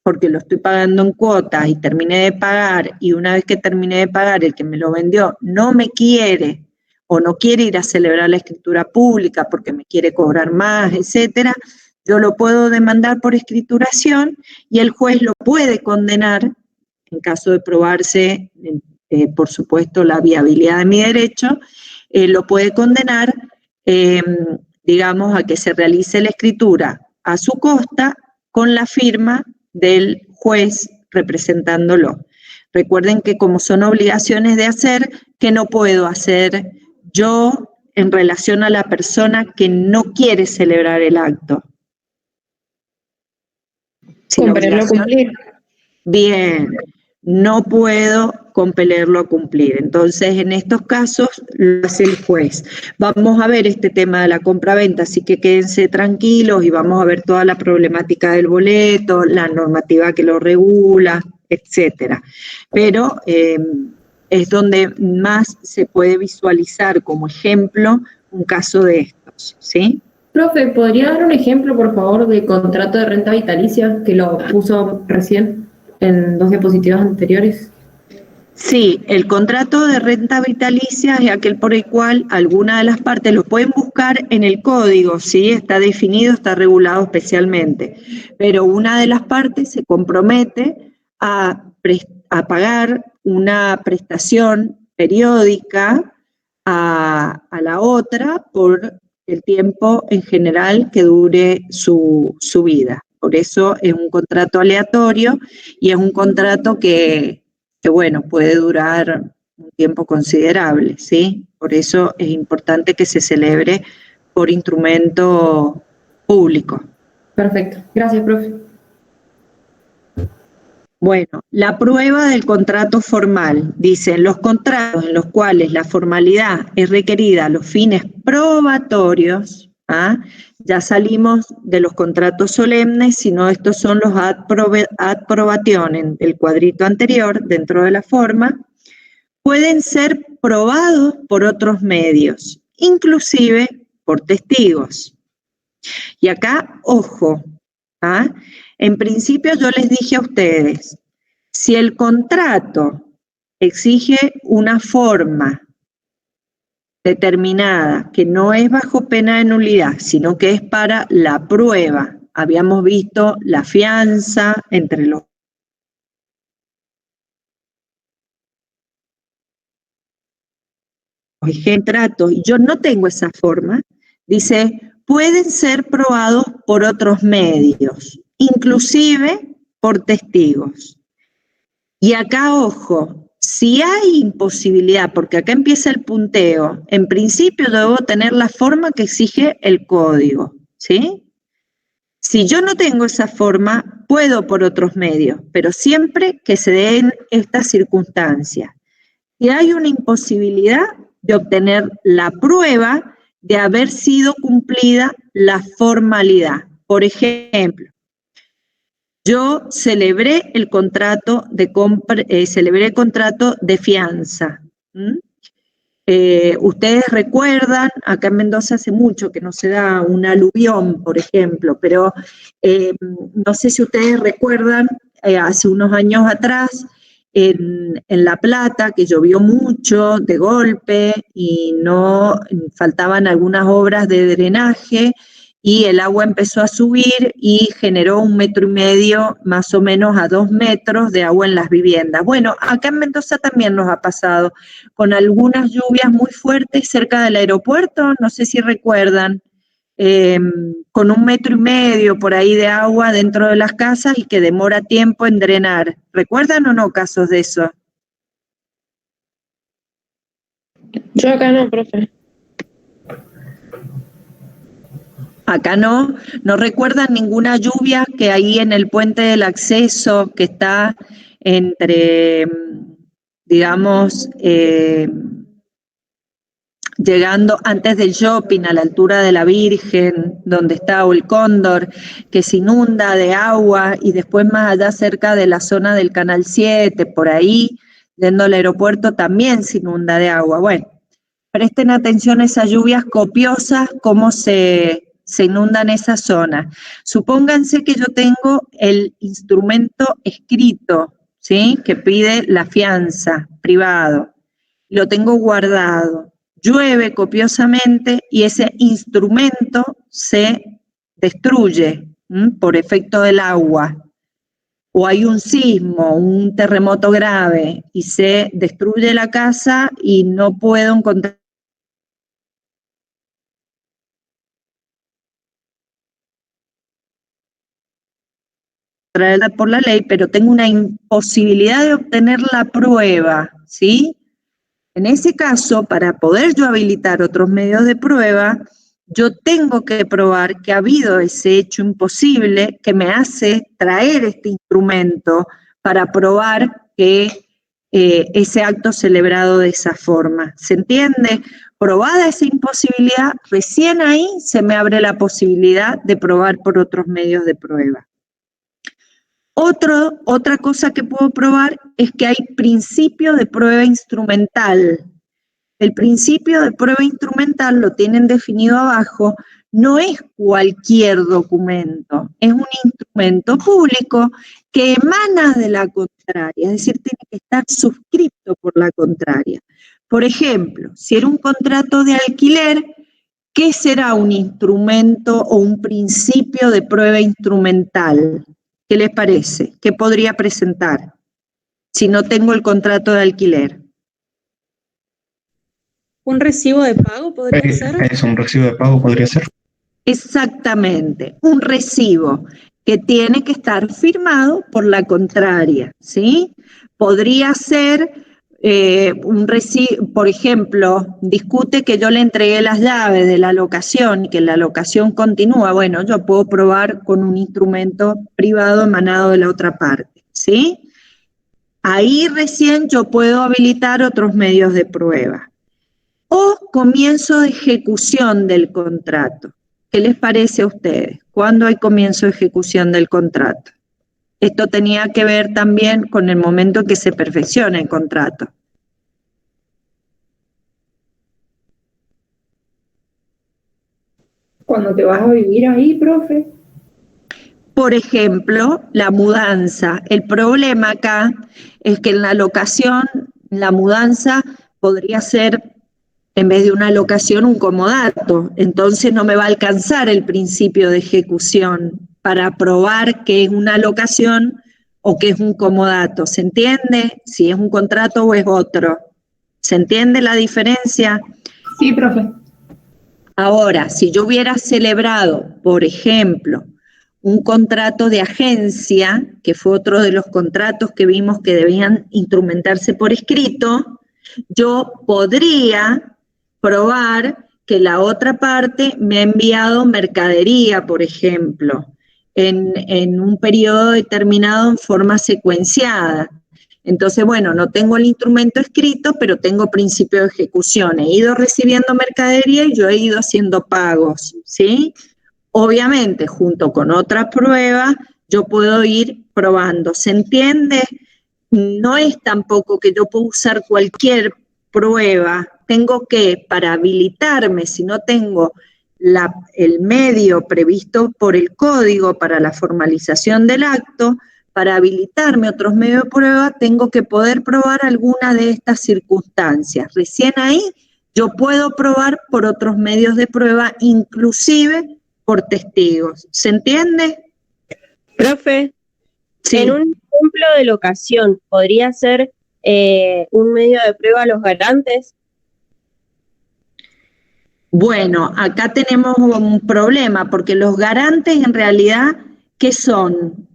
porque lo estoy pagando en cuotas y terminé de pagar, y una vez que terminé de pagar, el que me lo vendió no me quiere o no quiere ir a celebrar la escritura pública porque me quiere cobrar más, etcétera, yo lo puedo demandar por escrituración y el juez lo puede condenar, en caso de probarse por supuesto, la viabilidad de mi derecho, lo puede condenar, digamos, a que se realice la escritura a su costa con la firma del juez representándolo. Recuerden que como son obligaciones de hacer, que no puedo hacer yo en relación a la persona que no quiere celebrar el acto. Si la Compelerlo a cumplir. Bien, no puedo compelerlo a cumplir. Entonces, en estos casos, lo hace el juez. Vamos a ver este tema de la compraventa, así que quédense tranquilos y vamos a ver toda la problemática del boleto, la normativa que lo regula, etcétera. Pero es donde más se puede visualizar como ejemplo un caso de estos, ¿sí? Profe, ¿podría dar un ejemplo, por favor, de contrato de renta vitalicia que lo puso recién en 2 diapositivas anteriores? Sí, el contrato de renta vitalicia es aquel por el cual alguna de las partes, lo pueden buscar en el código, ¿sí? Está definido, está regulado especialmente, pero una de las partes se compromete a pagar una prestación periódica a la otra por el tiempo en general que dure su vida. Por eso es un contrato aleatorio y es un contrato que bueno, puede durar un tiempo considerable, ¿sí? Por eso es importante que se celebre por instrumento público. Perfecto. Gracias, profe. Bueno, la prueba del contrato formal. Dicen, los contratos en los cuales la formalidad es requerida a los fines probatorios, ¿ah? Ya salimos de los contratos solemnes, sino estos son los ad probationem del cuadrito anterior, dentro de la forma, pueden ser probados por otros medios, inclusive por testigos. Y acá, ojo, ¿ah? En principio yo les dije a ustedes, si el contrato exige una forma determinada, que no es bajo pena de nulidad, sino que es para la prueba. Habíamos visto la fianza entre los contratos, y yo no tengo esa forma, dice, pueden ser probados por otros medios, inclusive por testigos. Y acá, ojo, si hay imposibilidad, porque acá empieza el punteo, en principio debo tener la forma que exige el código, ¿sí? Si yo no tengo esa forma, puedo por otros medios, pero siempre que se den estas circunstancias. Si hay una imposibilidad de obtener la prueba de haber sido cumplida la formalidad. Por ejemplo, yo celebré el contrato de fianza. Ustedes recuerdan, acá en Mendoza hace mucho que no se da un aluvión, por ejemplo, pero no sé si ustedes recuerdan, hace unos años atrás, en La Plata, que llovió mucho de golpe y no faltaban algunas obras de drenaje, y el agua empezó a subir y generó 1,5 metros, más o menos a 2 metros de agua en las viviendas. Bueno, acá en Mendoza también nos ha pasado, con algunas lluvias muy fuertes cerca del aeropuerto, no sé si recuerdan, con 1,5 metros por ahí de agua dentro de las casas y que demora tiempo en drenar. ¿Recuerdan o no casos de eso? Yo acá no, profe. Acá no recuerdan ninguna lluvia que ahí en el puente del acceso que está entre, digamos, llegando antes del shopping a la altura de la Virgen, donde está el Cóndor, que se inunda de agua, y después más allá cerca de la zona del Canal 7, por ahí, yendo al aeropuerto, también se inunda de agua. Bueno, presten atención a esas lluvias copiosas, cómo se inundan esa zona. Supónganse que yo tengo el instrumento escrito, ¿sí? Que pide la fianza privado. Lo tengo guardado. Llueve copiosamente y ese instrumento se destruye por efecto del agua. o hay un sismo, un terremoto grave y se destruye la casa y no puedo encontrar por la ley, pero tengo una imposibilidad de obtener la prueba, ¿sí? En ese caso, para poder yo habilitar otros medios de prueba, yo tengo que probar que ha habido ese hecho imposible que me hace traer este instrumento para probar que ese acto celebrado de esa forma. ¿Se entiende? Probada esa imposibilidad, recién ahí se me abre la posibilidad de probar por otros medios de prueba. Otra cosa que puedo probar es que hay principio de prueba instrumental. El principio de prueba instrumental lo tienen definido abajo, no es cualquier documento, es un instrumento público que emana de la contraria, es decir, tiene que estar suscrito por la contraria. Por ejemplo, si era un contrato de alquiler, ¿qué será un instrumento o un principio de prueba instrumental? ¿Qué les parece? ¿Qué podría presentar si no tengo el contrato de alquiler? ¿Un recibo de pago podría ser? Es un recibo de pago, podría ser. Exactamente, un recibo que tiene que estar firmado por la contraria, ¿sí? Podría ser un recibo, por ejemplo, discute que yo le entregué las llaves de la locación y que la locación continúa. Bueno, yo puedo probar con un instrumento privado emanado de la otra parte, ¿sí? Ahí recién yo puedo habilitar otros medios de prueba. O comienzo de ejecución del contrato. ¿Qué les parece a ustedes? ¿Cuándo hay comienzo de ejecución del contrato? Esto tenía que ver también con el momento en que se perfecciona el contrato. Cuando te vas a vivir ahí, profe. Por ejemplo, la mudanza. El problema acá es que en la locación, la mudanza podría ser, en vez de una locación, un comodato. Entonces no me va a alcanzar el principio de ejecución para probar que es una locación o que es un comodato. ¿Se entiende? Si es un contrato o es otro. ¿Se entiende la diferencia? Sí, profe. Ahora, si yo hubiera celebrado, por ejemplo, un contrato de agencia, que fue otro de los contratos que vimos que debían instrumentarse por escrito, yo podría probar que la otra parte me ha enviado mercadería, por ejemplo, en un periodo determinado en forma secuenciada. Entonces, bueno, no tengo el instrumento escrito, pero tengo principio de ejecución. He ido recibiendo mercadería y yo he ido haciendo pagos, ¿sí? Obviamente, junto con otras pruebas, yo puedo ir probando. ¿Se entiende? No es tampoco que yo puedo usar cualquier prueba. Tengo que, para habilitarme, si no tengo el medio previsto por el código para la formalización del acto, para habilitarme otros medios de prueba, tengo que poder probar alguna de estas circunstancias. Recién ahí yo puedo probar por otros medios de prueba, inclusive por testigos. ¿Se entiende? Profe, Sí. en un ejemplo de locación, ¿podría ser un medio de prueba los garantes? Bueno, acá tenemos un problema, porque los garantes en realidad, ¿qué son?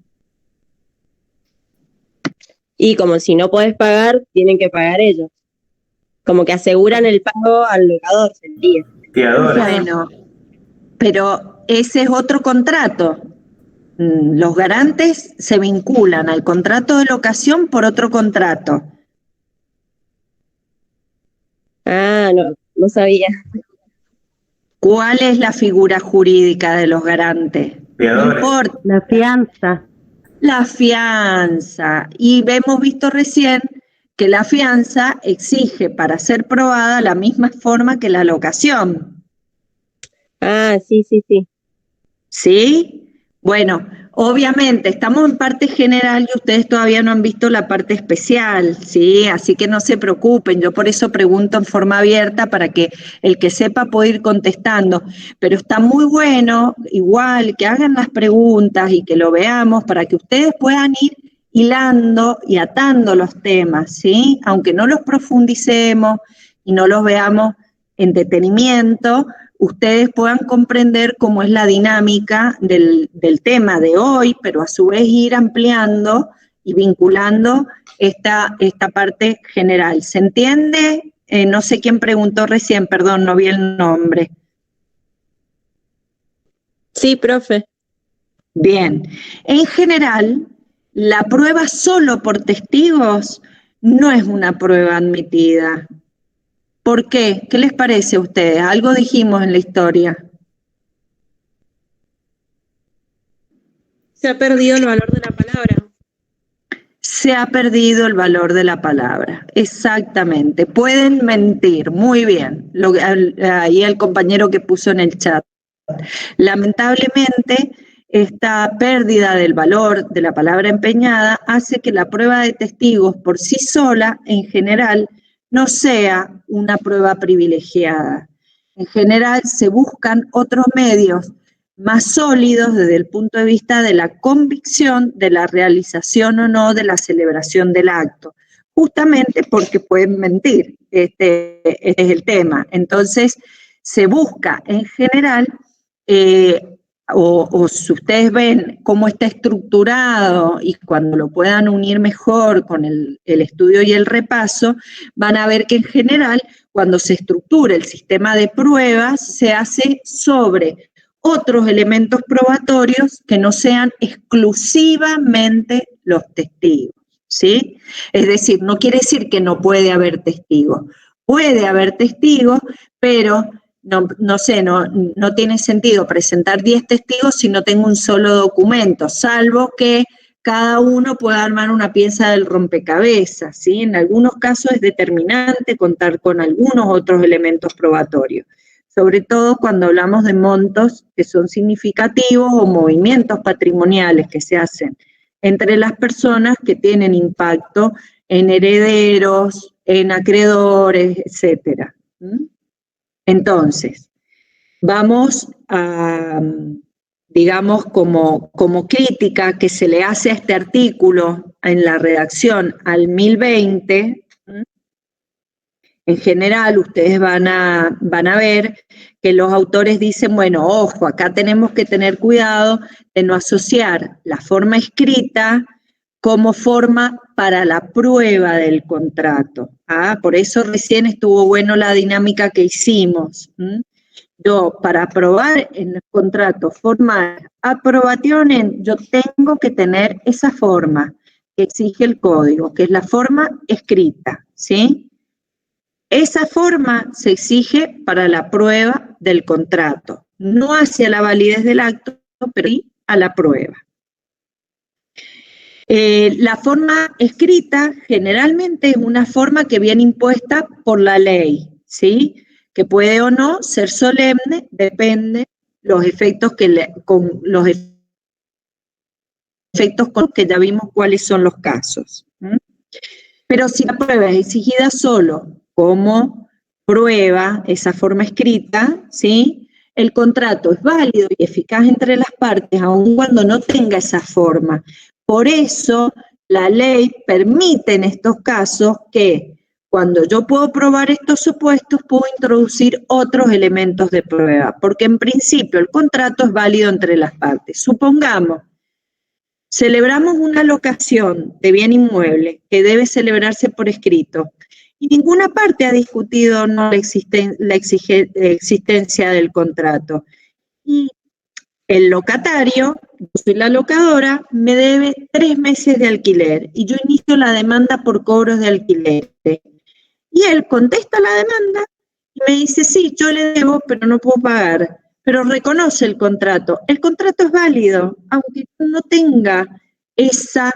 Y como si no podés pagar, tienen que pagar ellos. Como que aseguran el pago al locador, sería. Bueno, pero ese es otro contrato. Los garantes se vinculan al contrato de locación por otro contrato. Ah, no sabía. ¿Cuál es la figura jurídica de los garantes? No importa. La fianza. La fianza. Y hemos visto recién que la fianza exige para ser probada la misma forma que la locación. Ah, sí. ¿Sí? Bueno, obviamente estamos en parte general y ustedes todavía no han visto la parte especial, ¿sí? Así que no se preocupen, yo por eso pregunto en forma abierta para que el que sepa pueda ir contestando. Pero está muy bueno, igual, que hagan las preguntas y que lo veamos para que ustedes puedan ir hilando y atando los temas, ¿sí? Aunque no los profundicemos y no los veamos en detenimiento, ustedes puedan comprender cómo es la dinámica del tema de hoy, pero a su vez ir ampliando y vinculando esta parte general. ¿Se entiende? No sé quién preguntó recién, perdón, no vi el nombre. Sí, profe. Bien. En general, la prueba solo por testigos no es una prueba admitida. ¿Por qué? ¿Qué les parece a ustedes? Algo dijimos en la historia. Se ha perdido el valor de la palabra. Se ha perdido el valor de la palabra, exactamente. Pueden mentir, muy bien. Ahí el compañero que puso en el chat. Lamentablemente, esta pérdida del valor de la palabra empeñada hace que la prueba de testigos por sí sola, en general, no sea una prueba privilegiada. En general, se buscan otros medios más sólidos desde el punto de vista de la convicción de la realización o no de la celebración del acto, justamente porque pueden mentir, este es el tema. Entonces, se busca en general, o si ustedes ven cómo está estructurado y cuando lo puedan unir mejor con el estudio y el repaso, van a ver que en general, cuando se estructura el sistema de pruebas, se hace sobre otros elementos probatorios que no sean exclusivamente los testigos, ¿sí? Es decir, no quiere decir que no puede haber testigos. Puede haber testigos, pero no tiene sentido presentar 10 testigos si no tengo un solo documento, salvo que cada uno pueda armar una pieza del rompecabezas, ¿sí? En algunos casos es determinante contar con algunos otros elementos probatorios, sobre todo cuando hablamos de montos que son significativos o movimientos patrimoniales que se hacen entre las personas que tienen impacto en herederos, en acreedores, etcétera. Entonces, vamos a, digamos, como crítica que se le hace a este artículo en la redacción al 1020, en general ustedes van a ver que los autores dicen, bueno, ojo, acá tenemos que tener cuidado de no asociar la forma escrita como forma para la prueba del contrato. Por eso recién estuvo bueno la dinámica que hicimos. Yo, para aprobar en el contrato formal aprobaciones, yo tengo que tener esa forma que exige el código, que es la forma escrita, ¿sí? Esa forma se exige para la prueba del contrato, no hacia la validez del acto, pero sí a la prueba. La forma escrita generalmente es una forma que viene impuesta por la ley, ¿sí? Que puede o no ser solemne, depende los efectos que ya vimos cuáles son los casos. Pero si la prueba es exigida solo como prueba, esa forma escrita, ¿sí? El contrato es válido y eficaz entre las partes, aun cuando no tenga esa forma. Por eso, la ley permite en estos casos que cuando yo puedo probar estos supuestos, puedo introducir otros elementos de prueba, porque en principio el contrato es válido entre las partes. Supongamos, celebramos una locación de bien inmueble que debe celebrarse por escrito y ninguna parte ha discutido no la existencia del contrato. Y el locatario, yo soy la locadora, me debe 3 meses de alquiler y yo inicio la demanda por cobros de alquiler. Y él contesta la demanda y me dice, sí, yo le debo, pero no puedo pagar. Pero reconoce el contrato. El contrato es válido, aunque no tenga esa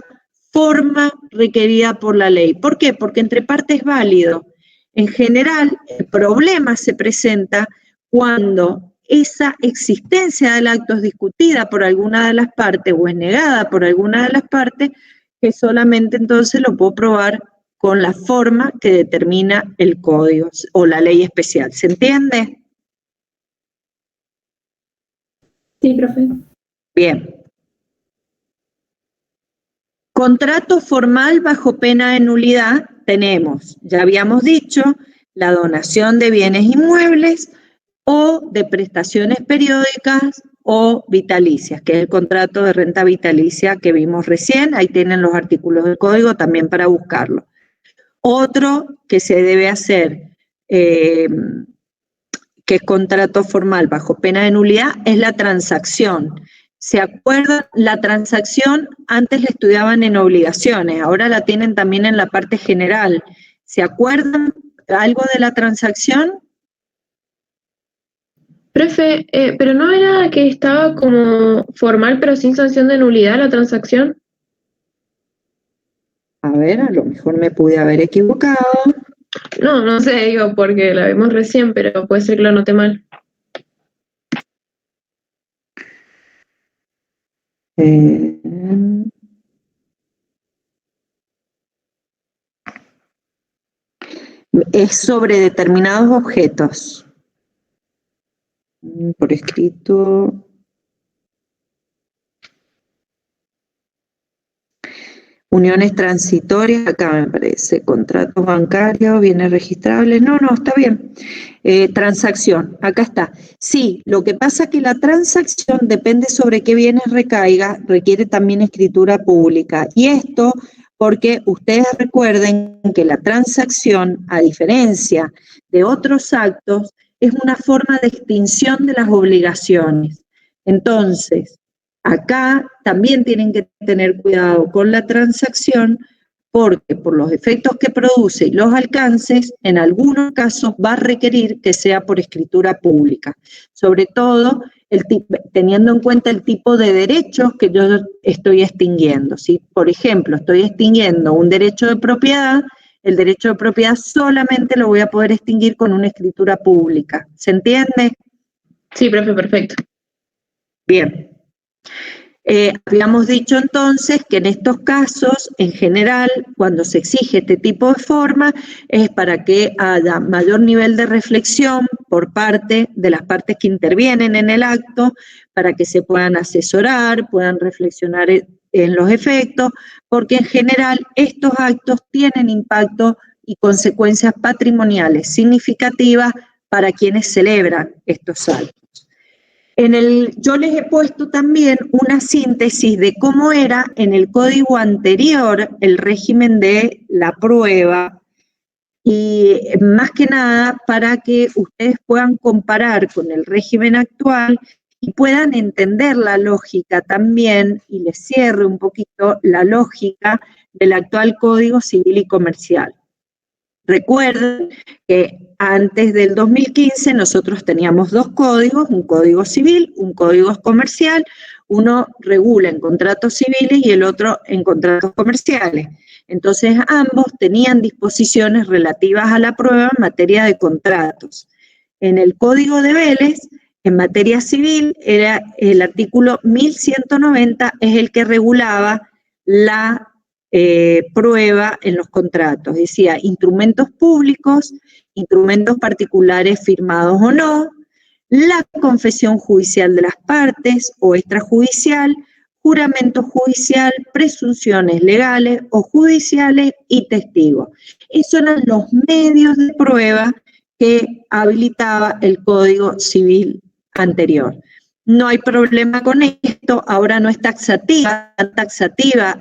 forma requerida por la ley. ¿Por qué? Porque entre partes es válido. En general, el problema se presenta cuando esa existencia del acto es discutida por alguna de las partes o es negada por alguna de las partes, que solamente entonces lo puedo probar con la forma que determina el código o la ley especial. ¿Se entiende? Sí, profe. Bien. Contrato formal bajo pena de nulidad tenemos, ya habíamos dicho, la donación de bienes inmuebles o de prestaciones periódicas o vitalicias, que es el contrato de renta vitalicia que vimos recién. Ahí tienen los artículos del código también para buscarlo. Otro que se debe hacer, que es contrato formal bajo pena de nulidad, es la transacción. ¿Se acuerdan? La transacción antes la estudiaban en obligaciones, ahora la tienen también en la parte general. ¿Se acuerdan algo de la transacción? Profe, pero ¿no era que estaba como formal pero sin sanción de nulidad la transacción? A ver, a lo mejor me pude haber equivocado. No, no sé, digo, porque la vimos recién, pero puede ser que lo anoté mal. Es sobre determinados objetos. Por escrito. Uniones transitorias, acá me parece, contratos bancarios, bienes registrables, no, está bien. Transacción, acá está. Sí, lo que pasa es que la transacción depende sobre qué bienes recaiga, requiere también escritura pública. Y esto porque ustedes recuerden que la transacción, a diferencia de otros actos, es una forma de extinción de las obligaciones. Entonces, acá también tienen que tener cuidado con la transacción porque por los efectos que produce y los alcances, en algunos casos va a requerir que sea por escritura pública. Sobre todo teniendo en cuenta el tipo de derechos que yo estoy extinguiendo. ¿Sí? Por ejemplo, estoy extinguiendo un derecho de propiedad, el derecho de propiedad solamente lo voy a poder extinguir con una escritura pública. ¿Se entiende? Sí, profe, perfecto. Bien. Habíamos dicho entonces que en estos casos, en general, cuando se exige este tipo de forma, es para que haya mayor nivel de reflexión por parte de las partes que intervienen en el acto, para que se puedan asesorar, puedan reflexionar en los efectos, porque en general estos actos tienen impacto y consecuencias patrimoniales significativas para quienes celebran estos actos. Yo les he puesto también una síntesis de cómo era en el código anterior el régimen de la prueba y más que nada para que ustedes puedan comparar con el régimen actual y puedan entender la lógica también y les cierre un poquito la lógica del actual Código Civil y Comercial. Recuerden que antes del 2015 nosotros teníamos dos códigos, un código civil, un código comercial, uno regula en contratos civiles y el otro en contratos comerciales. Entonces ambos tenían disposiciones relativas a la prueba en materia de contratos. En el Código de Vélez, en materia civil, era el artículo 1190, es el que regulaba la prueba en los contratos. Decía, instrumentos públicos, instrumentos particulares firmados o no, la confesión judicial de las partes o extrajudicial, juramento judicial, presunciones legales o judiciales y testigos. Esos eran los medios de prueba que habilitaba el Código Civil anterior. No hay problema con esto, ahora no es taxativa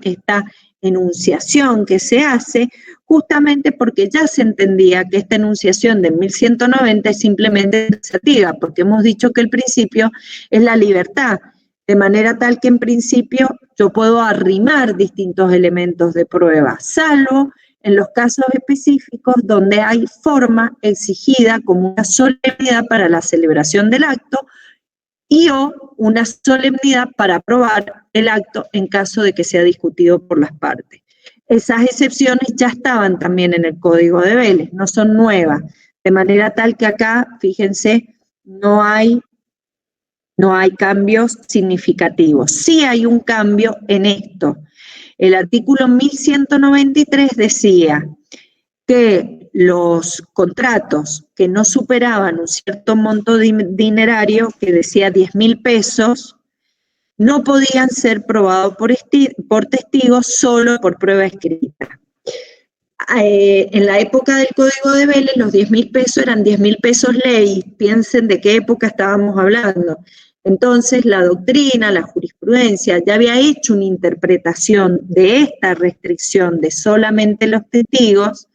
esta enunciación que se hace, justamente porque ya se entendía que esta enunciación de 1190 es simplemente taxativa, porque hemos dicho que el principio es la libertad, de manera tal que en principio yo puedo arrimar distintos elementos de prueba, salvo en los casos específicos donde hay forma exigida como una solemnidad para la celebración del acto y o una solemnidad para aprobar el acto en caso de que sea discutido por las partes. Esas excepciones ya estaban también en el Código de Vélez, no son nuevas, de manera tal que acá, fíjense, no hay cambios significativos. Sí hay un cambio en esto. El artículo 1193 decía que los contratos que no superaban un cierto monto dinerario, que decía 10.000 pesos, no podían ser probados por testigos, solo por prueba escrita. En la época del Código de Vélez, los 10.000 pesos eran 10.000 pesos ley. Piensen de qué época estábamos hablando. Entonces, la doctrina, la jurisprudencia, ya había hecho una interpretación de esta restricción de solamente los testigos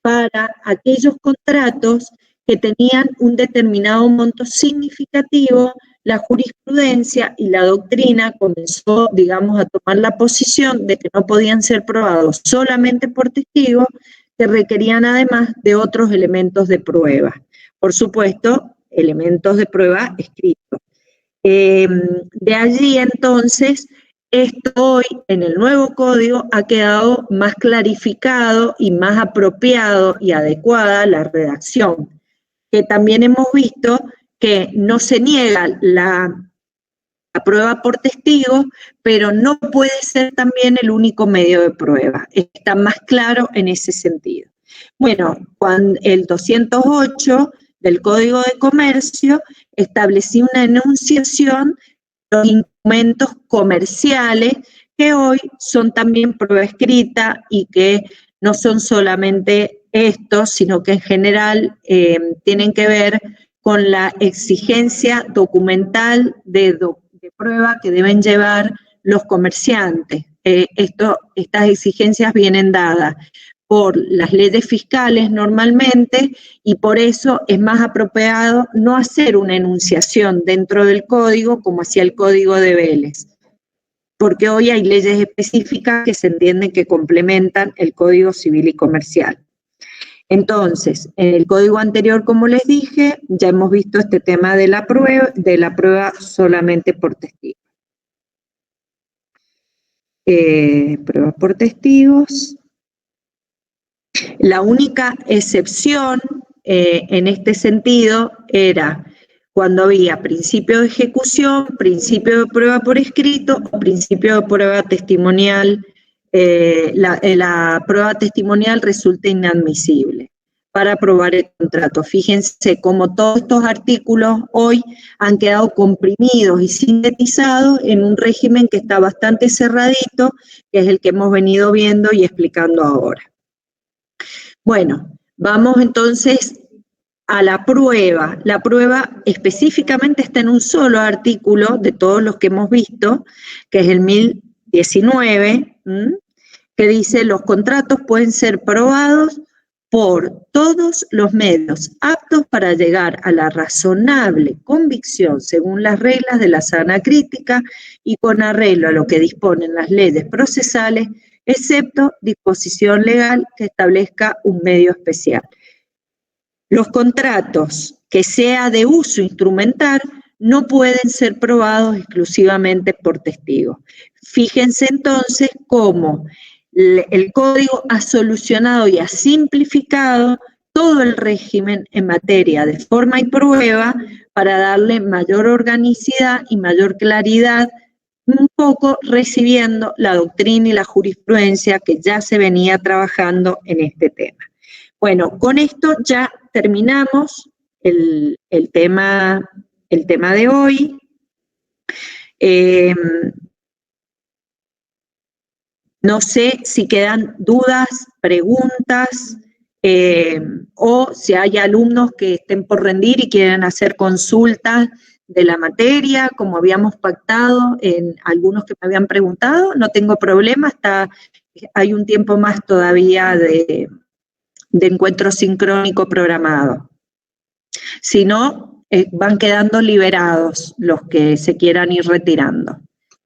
para aquellos contratos que tenían un determinado monto significativo. La jurisprudencia y la doctrina comenzó, digamos, a tomar la posición de que no podían ser probados solamente por testigos, que requerían además de otros elementos de prueba. Por supuesto, elementos de prueba escritos. De allí entonces, esto hoy en el nuevo código ha quedado más clarificado y más apropiado y adecuada la redacción, que también hemos visto que no se niega la prueba por testigos, pero no puede ser también el único medio de prueba. Está más claro en ese sentido. Bueno, cuando el 208 del Código de Comercio establecía una enunciación de los instrumentos comerciales que hoy son también prueba escrita y que no son solamente estos, sino que en general tienen que ver con la exigencia documental de prueba que deben llevar los comerciantes. Estas exigencias vienen dadas por las leyes fiscales normalmente, y por eso es más apropiado no hacer una enunciación dentro del código como hacía el Código de Vélez, porque hoy hay leyes específicas que se entienden que complementan el Código Civil y Comercial. Entonces, en el código anterior, como les dije, ya hemos visto este tema de la prueba solamente por testigos. Prueba por testigos. La única excepción en este sentido era cuando había principio de ejecución, principio de prueba por escrito o principio de prueba testimonial. La prueba testimonial resulta inadmisible para aprobar el contrato. Fíjense cómo todos estos artículos hoy han quedado comprimidos y sintetizados en un régimen que está bastante cerradito, que es el que hemos venido viendo y explicando ahora. Bueno, vamos entonces a la prueba. La prueba específicamente está en un solo artículo de todos los que hemos visto, que es el 1019, que dice: los contratos pueden ser probados por todos los medios aptos para llegar a la razonable convicción según las reglas de la sana crítica y con arreglo a lo que disponen las leyes procesales, excepto disposición legal que establezca un medio especial. Los contratos que sea de uso instrumental no pueden ser probados exclusivamente por testigos. Fíjense entonces cómo el código ha solucionado y ha simplificado todo el régimen en materia de forma y prueba para darle mayor organicidad y mayor claridad, un poco recibiendo la doctrina y la jurisprudencia que ya se venía trabajando en este tema. Bueno, con esto ya terminamos el tema de hoy. No sé si quedan dudas, preguntas, o si hay alumnos que estén por rendir y quieren hacer consultas de la materia, como habíamos pactado en algunos que me habían preguntado. No tengo problema, hay un tiempo más todavía de encuentro sincrónico programado. Si no, van quedando liberados los que se quieran ir retirando.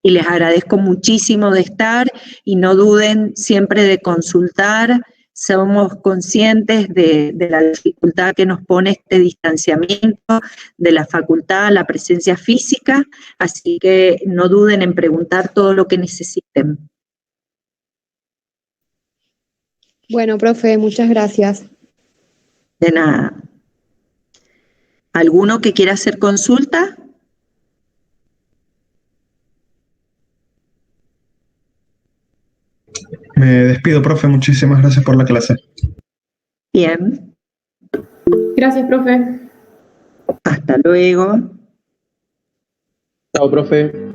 Y les agradezco muchísimo de estar y no duden siempre de consultar. Somos conscientes de la dificultad que nos pone este distanciamiento de la facultad, la presencia física, así que no duden en preguntar todo lo que necesiten. Bueno, profe, muchas gracias. De nada. ¿Alguno que quiera hacer consulta? Me despido, profe. Muchísimas gracias por la clase. Bien. Gracias, profe. Hasta luego. Chao, profe.